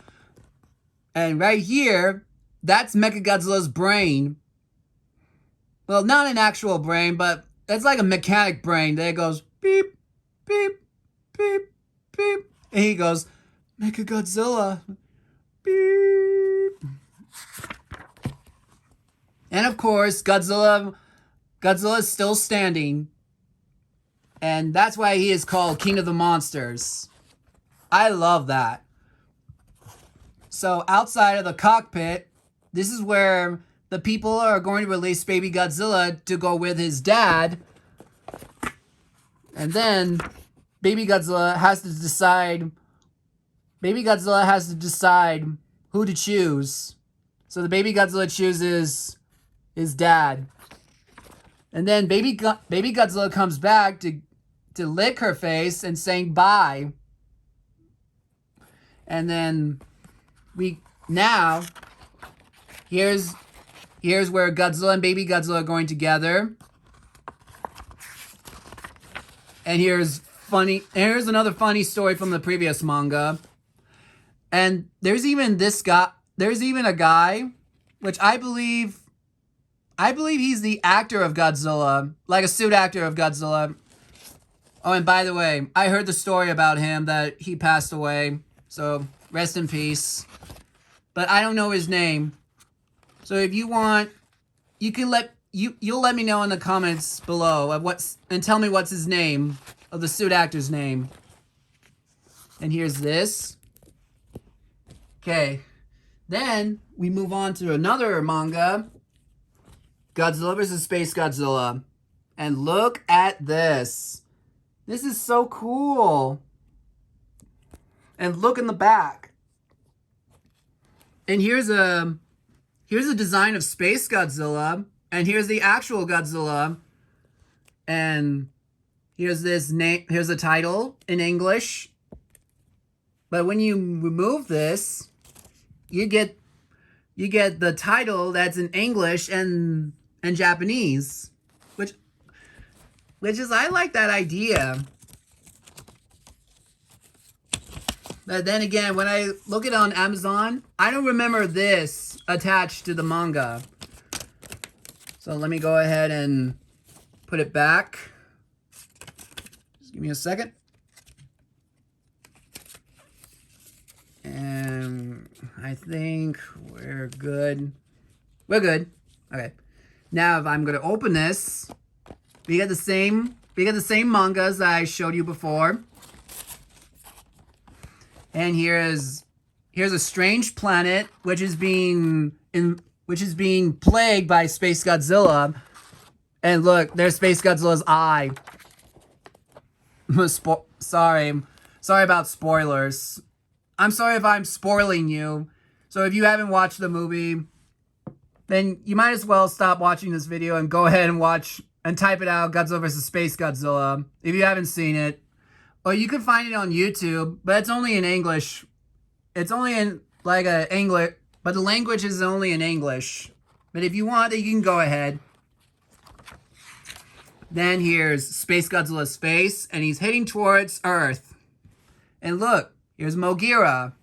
And right here, that's Mechagodzilla's brain. Well, not an actual brain, but it's like a mechanic brain that goes beep, beep, beep, beep. And he goes, Mechagodzilla, beep. And of course, Godzilla's still standing. And that's why he is called King of the Monsters. I love that. So outside of the cockpit, this is where the people are going to release baby Godzilla to go with his dad. And then baby Godzilla has to decide who to choose. So the baby Godzilla chooses his dad. And then baby Godzilla comes back to lick her face and saying bye. And then here's where Godzilla and baby Godzilla are going together. And here's another funny story from the previous manga. And there's even a guy, which I believe he's the actor of Godzilla, like a suit actor of Godzilla. Oh, and by the way, I heard the story about him that he passed away. So rest in peace. But I don't know his name. So if you want, you'll let me know in the comments below and tell me what's his name, of the suit actor's name. And here's this. Okay. Then we move on to another manga, Godzilla vs. Space Godzilla. And look at this. This is so cool. And look in the back. And here's a design of Space Godzilla. And here's the actual Godzilla. And here's the title in English. But when you remove this, you get the title that's in English and Japanese, which is, I like that idea. But then again, when I look it on Amazon, I don't remember this attached to the manga. So let me go ahead and put it back. Just give me a second. And I think we're good. We're good. Okay. Now if I'm gonna open this, we get the same mangas that I showed you before. And here's a strange planet which is being plagued by Space Godzilla. And look, there's Space Godzilla's eye. Sorry about spoilers. I'm sorry if I'm spoiling you. So if you haven't watched the movie, then you might as well stop watching this video and go ahead and watch and type it out, Godzilla versus Space Godzilla, if you haven't seen it. Or you can find it on YouTube, but it's only in English. It's only in like a English, but the language is only in English. But if you want, you can go ahead. Then here's Space Godzilla's face, and he's heading towards Earth. And look, here's Mogira.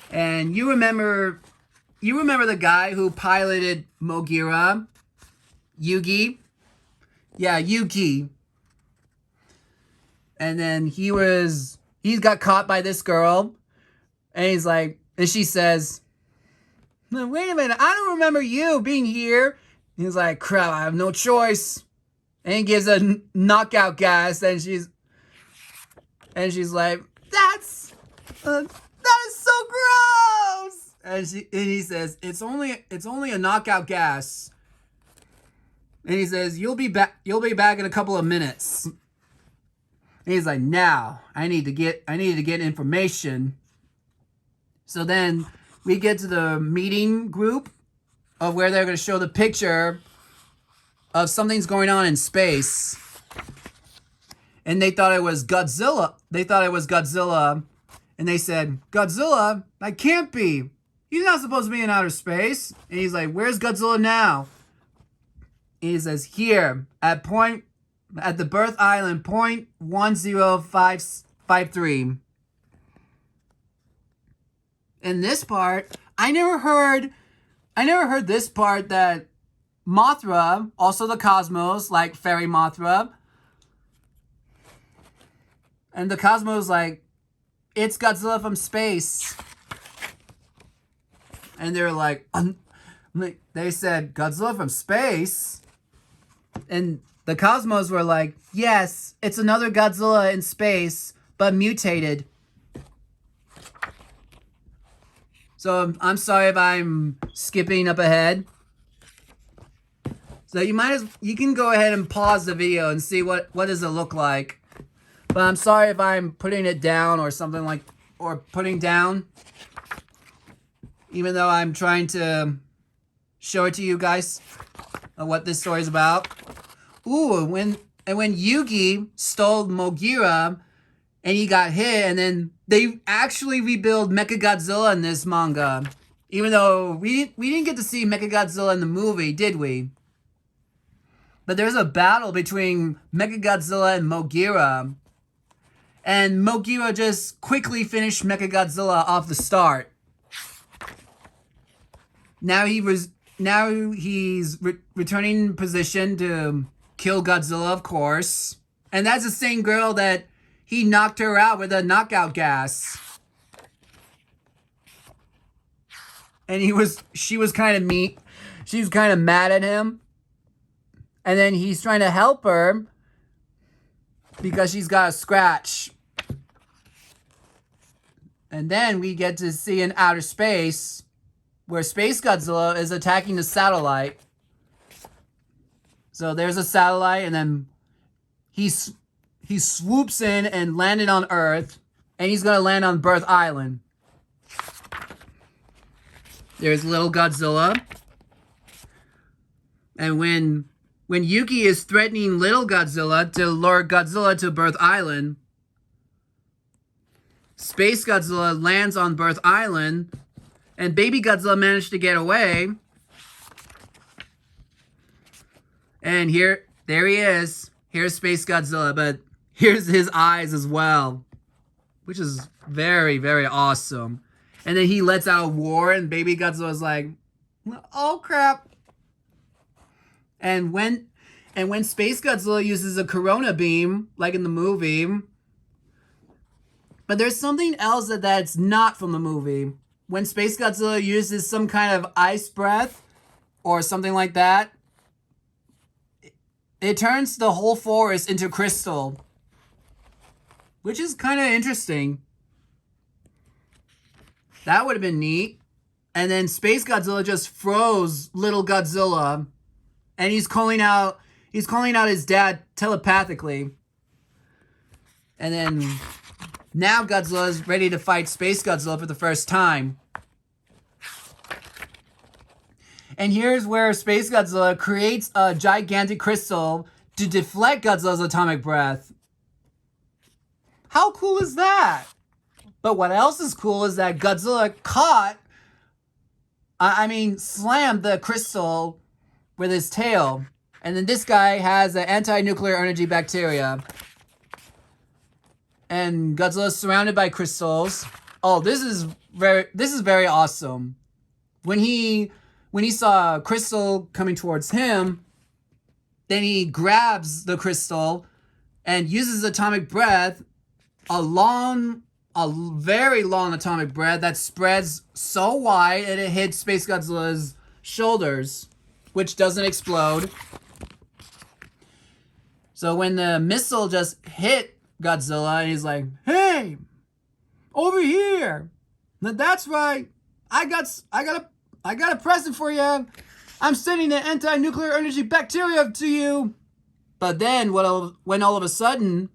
And you remember the guy who piloted Mogira? Yugi? Yeah, Yugi. And then he got caught by this girl. And she says, "No, wait a minute, I don't remember you being here." And he's like, "Crap, I have no choice." And he gives a knockout gas, and she's like, that is so gross. And he says, it's only a knockout gas. And he says, you'll be back in a couple of minutes. And he's like, now I need to get information. So then we get to the meeting group of where they're going to show the picture of something's going on in space. And they thought it was Godzilla. And they said, Godzilla? That can't be. He's not supposed to be in outer space. And he's like, where's Godzilla now? And he says, here, at the birth island, 10553. In this part, I never heard this part, that Mothra, also the cosmos, like Fairy Mothra, and the cosmos like, it's Godzilla from space. And they're like, they said, Godzilla from space? And the cosmos were like, yes, it's another Godzilla in space, but mutated. So I'm sorry if I'm skipping up ahead. So you can go ahead and pause the video and see what does it look like. But I'm sorry if I'm putting it down or something like, or putting down. Even though I'm trying to show it to you guys what this story is about. Ooh, when Yugi stole Mogira and he got hit, and then they actually rebuild Mechagodzilla in this manga. Even though we didn't get to see Mechagodzilla in the movie, did we? But there's a battle between Mechagodzilla and Mogira. And Mogira just quickly finished Mechagodzilla off the start. Now he's returning position to kill Godzilla, of course. And that's the same girl that he knocked her out with a knockout gas. And she was kind of mean. She was kind of mad at him. And then he's trying to help her because she's got a scratch. And then we get to see in outer space where Space Godzilla is attacking the satellite. So there's a satellite, and then he swoops in and landed on Earth, and he's gonna land on Birth Island. There's little Godzilla. And when Yuki is threatening little Godzilla to lure Godzilla to Birth Island, Space Godzilla lands on Birth Island, and baby Godzilla managed to get away. And there he is. Here's Space Godzilla, but here's his eyes as well, which is very, very awesome. And then he lets out a war, and baby Godzilla is like, oh crap. And when Space Godzilla uses a Corona beam, like in the movie, but there's something else that's not from the movie. When Space Godzilla uses some kind of ice breath or something like that, it turns the whole forest into crystal, which is kind of interesting. That would have been neat. And then Space Godzilla just froze little Godzilla, and he's calling out his dad telepathically. And then now Godzilla is ready to fight Space Godzilla for the first time. And here's where Space Godzilla creates a gigantic crystal to deflect Godzilla's atomic breath. How cool is that? But what else is cool is that Godzilla slammed the crystal with his tail. And then this guy has an anti-nuclear energy bacteria. And Godzilla's surrounded by crystals. Oh, this is very awesome. When he saw a crystal coming towards him, then he grabs the crystal and uses atomic breath, a very long atomic breath that spreads so wide that it hits Space Godzilla's shoulders, which doesn't explode. So when the missile just hit Godzilla, and he's like, "Hey, over here! That's right. I got a present for you. I'm sending the anti-nuclear energy bacteria to you." But then, when all of a sudden,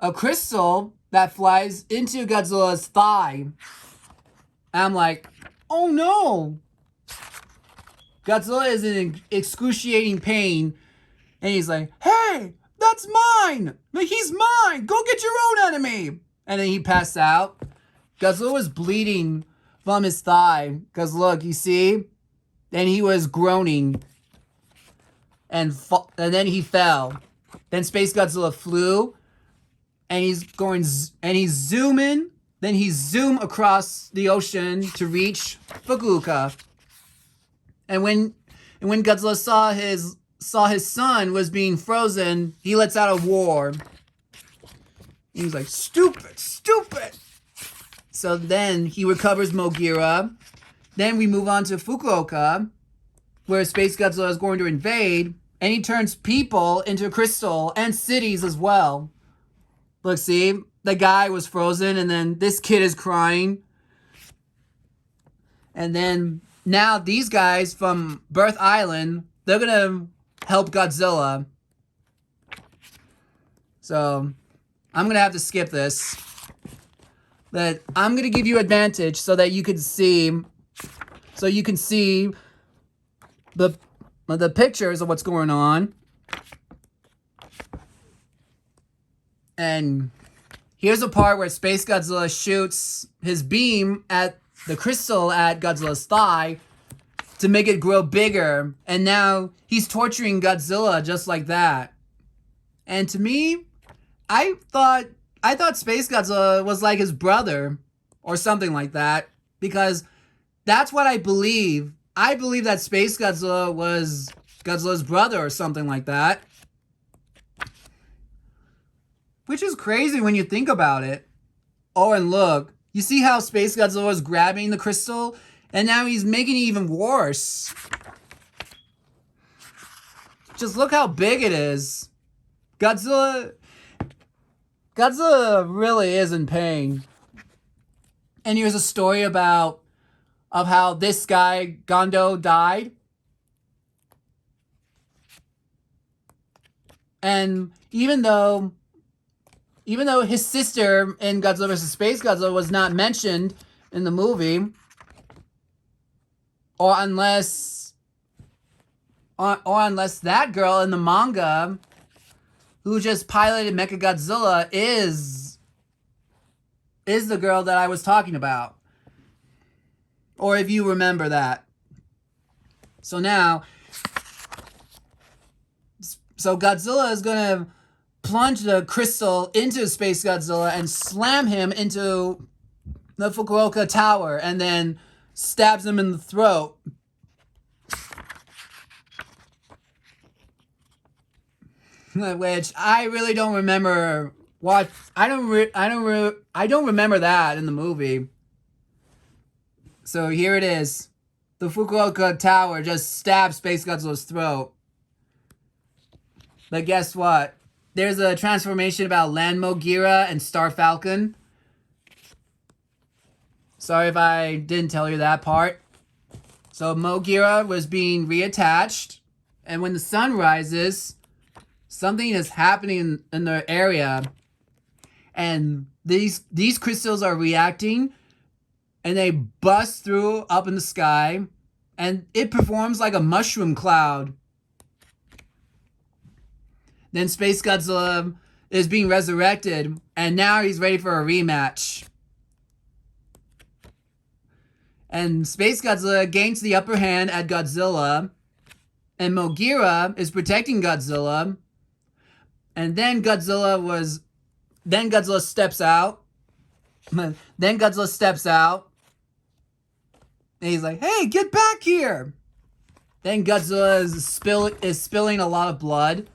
a crystal that flies into Godzilla's thigh, I'm like, "Oh no!" Godzilla is in excruciating pain, and he's like, "Hey, that's mine! He's mine! Go get your own enemy!" And then he passed out. Godzilla was bleeding from his thigh. Because look, you see? Then he was groaning. And then he fell. Then Space Godzilla flew. And he's zooming. Then he zoomed across the ocean to reach Fukuoka. And when Godzilla saw his son was being frozen, he lets out a roar. He's like, "Stupid, stupid!" So then he recovers Mogira. Then we move on to Fukuoka, where Space Godzilla is going to invade, and he turns people into crystal and cities as well. Look, see? The guy was frozen, and then this kid is crying. And then now these guys from Birth Island, they're gonna help Godzilla. So I'm gonna have to skip this. But I'm gonna give you advantage so that you can see the pictures of what's going on. And here's a part where Space Godzilla shoots his beam at the crystal at Godzilla's thigh to make it grow bigger. And now he's torturing Godzilla just like that. And to me, I thought Space Godzilla was like his brother or something like that, because that's what I believe. I believe that Space Godzilla was Godzilla's brother or something like that. Which is crazy when you think about it. Oh, and look, you see how Space Godzilla was grabbing the crystal? And now he's making it even worse. Just look how big it is. Godzilla really is in pain. And here's a story of how this guy, Gondo, died. And even though his sister in Godzilla vs. Space Godzilla was not mentioned in the movie, or unless that girl in the manga who just piloted Mechagodzilla is the girl that I was talking about. Or if you remember that. So Godzilla is going to plunge the crystal into Space Godzilla and slam him into the Fukuoka Tower and then stabs him in the throat. Which I really don't remember. I don't remember that in the movie. So here it is. The Fukuoka Tower just stabs Space Godzilla's throat. But guess what? There's a transformation about Land Mogira and Star Falcon. Sorry if I didn't tell you that part. So Mogira was being reattached. And when the sun rises, something is happening in the area. And these crystals are reacting. And they bust through up in the sky. and it performs like a mushroom cloud. Then Space Godzilla is being resurrected, and now he's ready for a rematch. And Space Godzilla gains the upper hand at Godzilla, and Mogira is protecting Godzilla. And then Godzilla steps out. Then Godzilla steps out. And he's like, "Hey, get back here!" Then Godzilla is spilling a lot of blood.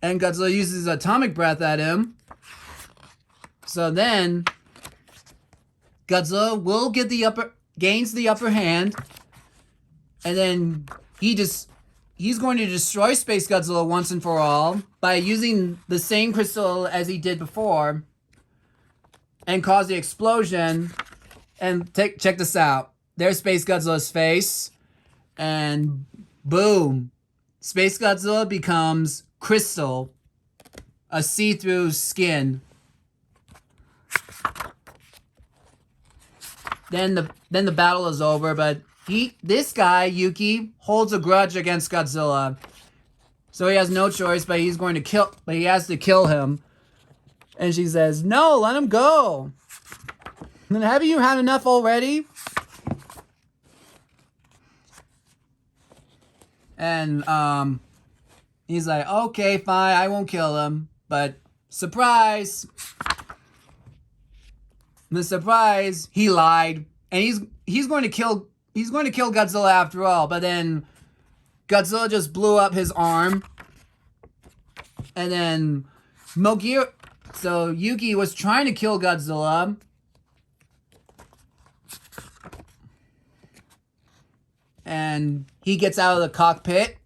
And Godzilla uses atomic breath at him. So then Godzilla will gains the upper hand. And then he's going to destroy Space Godzilla once and for all by using the same crystal as he did before and cause the explosion. And check this out. There's Space Godzilla's face. And boom. Space Godzilla becomes crystal. A see-through skin. Then the battle is over, but this guy, Yuki, holds a grudge against Godzilla. So he has no choice, but he has to kill him. And she says, "No, let him go. And haven't you had enough already?" And he's like, "Okay, fine, I won't kill him." But surprise! The surprise, he lied. And he's going to kill Godzilla after all, but then Godzilla just blew up his arm. And then Yuki was trying to kill Godzilla. And he gets out of the cockpit.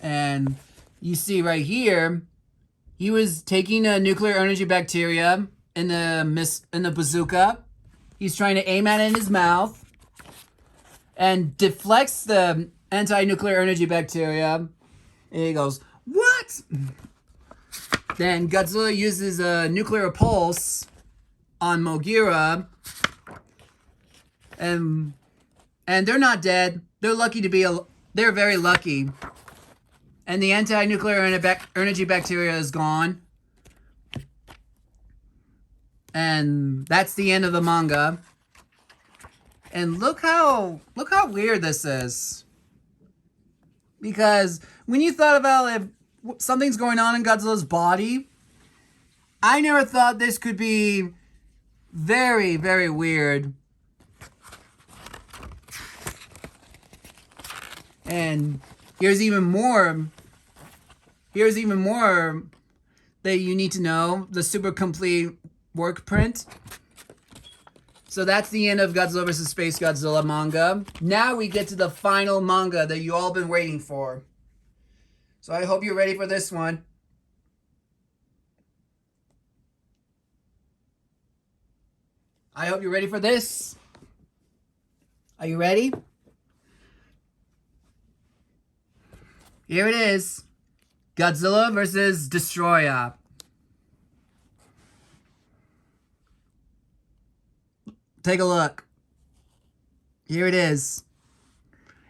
And you see right here, he was taking a nuclear energy bacteria in the bazooka. He's trying to aim at it in his mouth and deflects the anti-nuclear energy bacteria. And he goes, "What?" Then Godzilla uses a nuclear pulse on Mogira. And they're not dead. They're very lucky. And the anti-nuclear energy bacteria is gone. And that's the end of the manga. And look how weird this is. Because when you thought about if something's going on in Godzilla's body, I never thought this could be very, very weird. And here's even more that you need to know. The super complete work print. So that's the end of Godzilla vs. Space Godzilla manga. Now we get to the final manga that you all been waiting for. So I hope you're ready for this one. I hope you're ready for this. Are you ready? Here it is. Godzilla vs. Destroyer. Take a look. Here it is.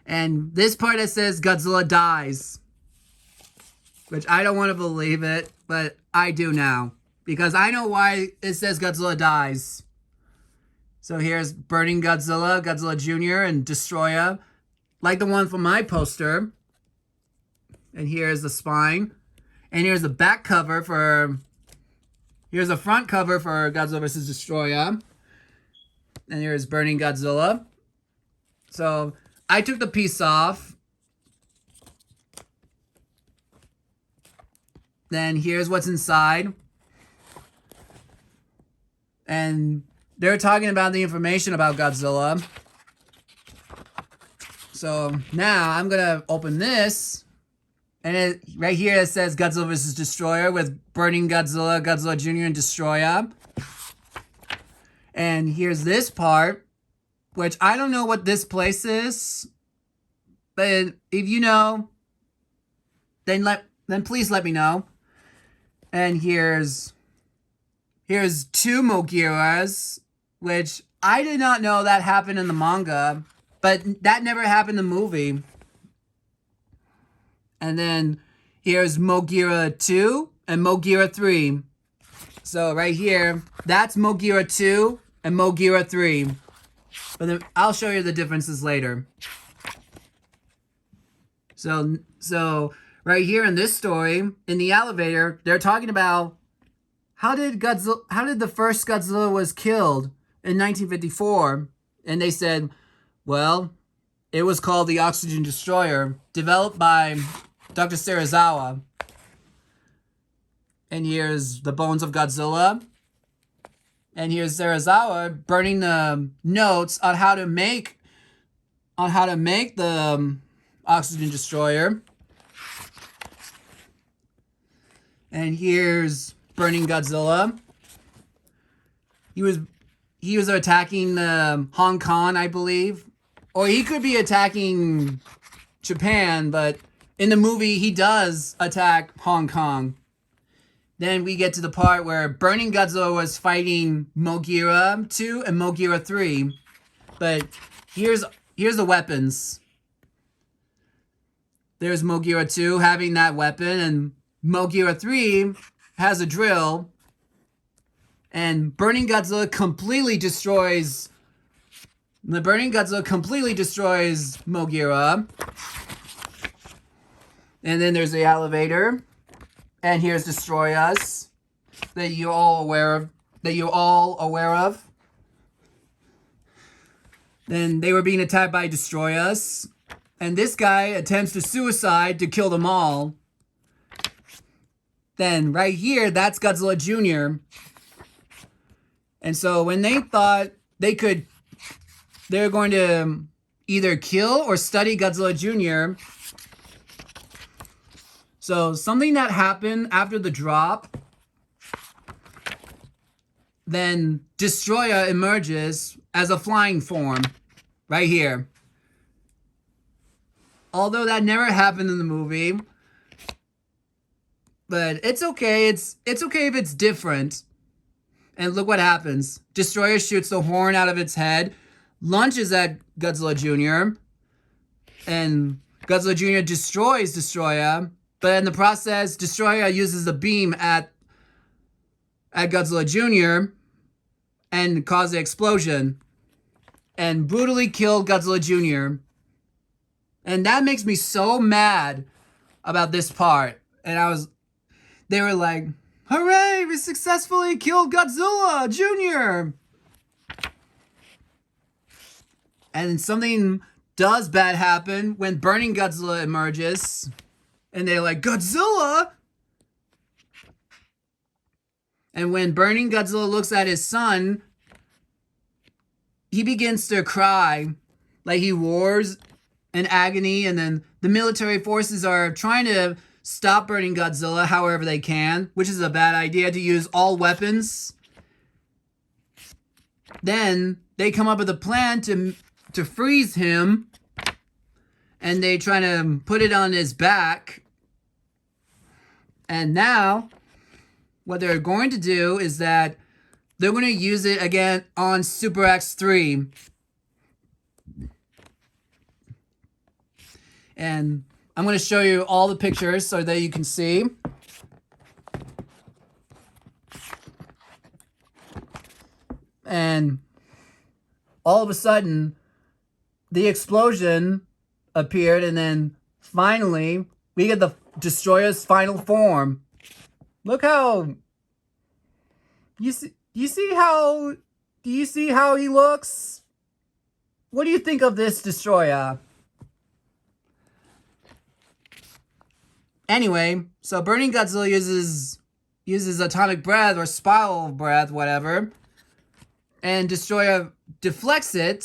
And this part that says Godzilla dies. Which I don't want to believe it, but I do now. Because I know why it says Godzilla dies. So here's Burning Godzilla, Godzilla Jr., and Destroyer. Like the one from my poster. And here's the spine. And here's the back cover for... Here's the front cover for Godzilla vs. Destroyer. And here's Burning Godzilla. So, I took the piece off. Then here's what's inside. And they're talking about the information about Godzilla. So, now I'm going to open this. And right here it says Godzilla vs. Destroyer with Burning Godzilla, Godzilla Jr. and Destroyer. And here's this part, which I don't know what this place is. But if you know, then please let me know. And here's two Mogiras, which I did not know that happened in the manga, but that never happened in the movie. And then here's Mogira 2 and Mogira 3. So right here, that's Mogira 2 and Mogira 3. But then I'll show you the differences later. So right here in this story, in the elevator, they're talking about how did the first Godzilla was killed in 1954? And they said, well, it was called the Oxygen Destroyer, developed by Dr. Serizawa. And here's the bones of Godzilla. And here's Serizawa burning the notes on how to make the Oxygen Destroyer. And here's burning Godzilla. He was attacking Hong Kong, I believe. Or he could be attacking Japan, but in the movie he does attack Hong Kong. Then we get to the part where Burning Godzilla was fighting Mogira 2 and Mogira 3. But here's the weapons. There's Mogira 2 having that weapon, and Mogira 3 has a drill. And Burning Godzilla completely destroys Mogira. And then there's the elevator. And here's Destroy Us, that you're all aware of. Then they were being attacked by Destroy Us. And this guy attempts to suicide to kill them all. Then right here, that's Godzilla Jr. And so when they thought they were going to either kill or study Godzilla Jr., so something that happened after the drop, then Destroyer emerges as a flying form, right here. Although that never happened in the movie, but it's okay. It's okay if it's different. And look what happens. Destroyer shoots the horn out of its head, launches at Godzilla Jr., and Godzilla Jr. destroys Destroyer. But in the process, Destroyer uses the beam at Godzilla Jr. and caused the explosion and brutally killed Godzilla Jr. And that makes me so mad about this part. And they were like, hooray, we successfully killed Godzilla Jr. And something does bad happen when Burning Godzilla emerges. And they're like, Godzilla? And when Burning Godzilla looks at his son, he begins to cry. Like he roars in agony. And then the military forces are trying to stop Burning Godzilla however they can, which is a bad idea to use all weapons. Then they come up with a plan to freeze him. And they try to put it on his back. And now, what they're going to do is that they're going to use it again on Super X3. And I'm going to show you all the pictures so that you can see. And all of a sudden, the explosion appeared, and then finally we get the Destroyer's final form. Look how do you see how he looks? What do you think of this Destroyer? Anyway, so Burning Godzilla uses atomic breath or spiral breath, whatever, and Destroyer deflects it.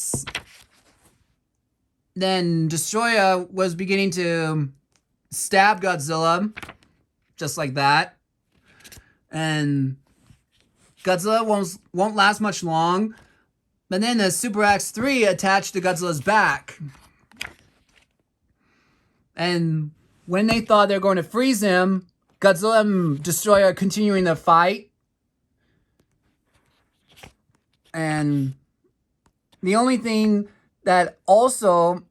Then Destroyer was beginning to stab Godzilla, just like that. And Godzilla won't last much long. But then the Super X3 attached to Godzilla's back. And when they thought they were going to freeze him, Godzilla and Destroyer are continuing the fight. And the only thing that also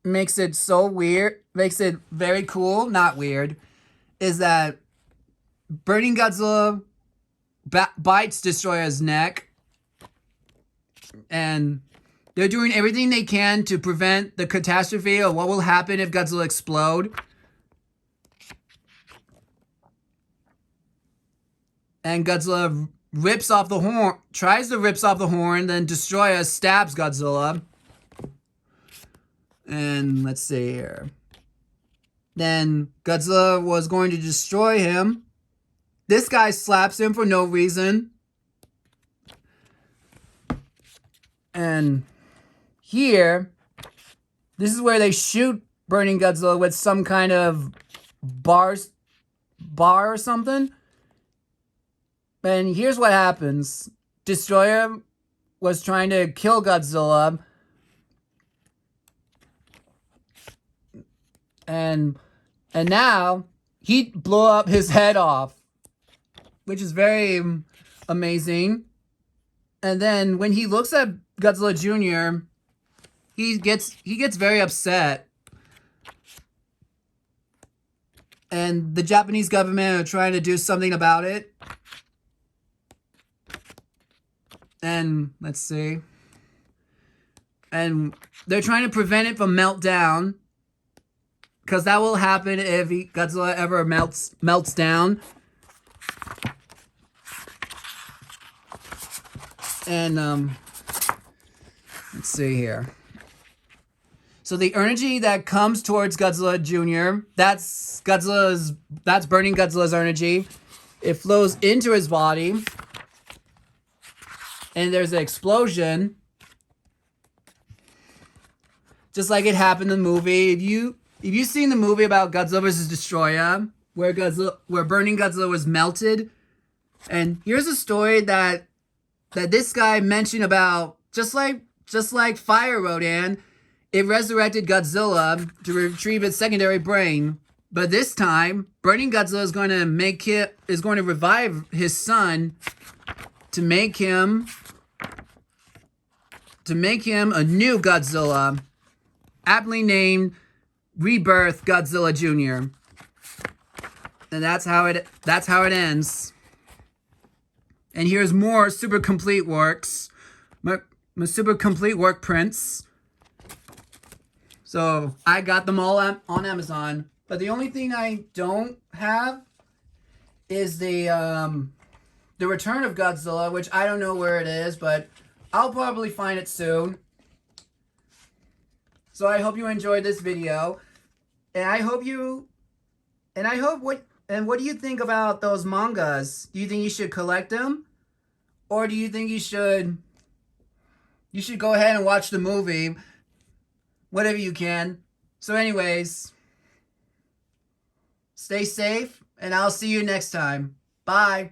makes it so weird, makes it very cool, not weird, is that Burning Godzilla bites Destroyer's neck. And they're doing everything they can to prevent the catastrophe of what will happen if Godzilla explodes. And Godzilla rips off the horn, tries to rip off the horn, then Destroyer stabs Godzilla. And let's see here. Then Godzilla was going to destroy him. This guy slaps him for no reason. And here, this is where they shoot Burning Godzilla with some kind of bar or something. And here's what happens. Destroyer was trying to kill Godzilla. And now he blew up his head off, which is very amazing. And then when he looks at Godzilla Jr., he gets very upset. And the Japanese government are trying to do something about it. And let's see. And they're trying to prevent it from meltdown, because that will happen if Godzilla ever melts down. And let's see here. So the energy that comes towards Godzilla Jr., that's Burning Godzilla's energy. It flows into his body. And there's an explosion. Just like it happened in the movie. If you've seen the movie about Godzilla vs. Destroyer, where Burning Godzilla was melted, and here's a story that this guy mentioned about, just like Fire Rodan, it resurrected Godzilla to retrieve its secondary brain. But this time, Burning Godzilla is going to revive his son to make him a new Godzilla, aptly named Rebirth Godzilla Jr. And that's how it ends. And here's more super complete works, my super complete work prints. So I got them all on Amazon. But the only thing I don't have is the Return of Godzilla, which I don't know where it is, but I'll probably find it soon. So I hope you enjoyed this video, and what do you think about those mangas? Do you think you should collect them, or do you think you should go ahead and watch the movie? Whatever you can. So anyways, stay safe, and I'll see you next time. Bye.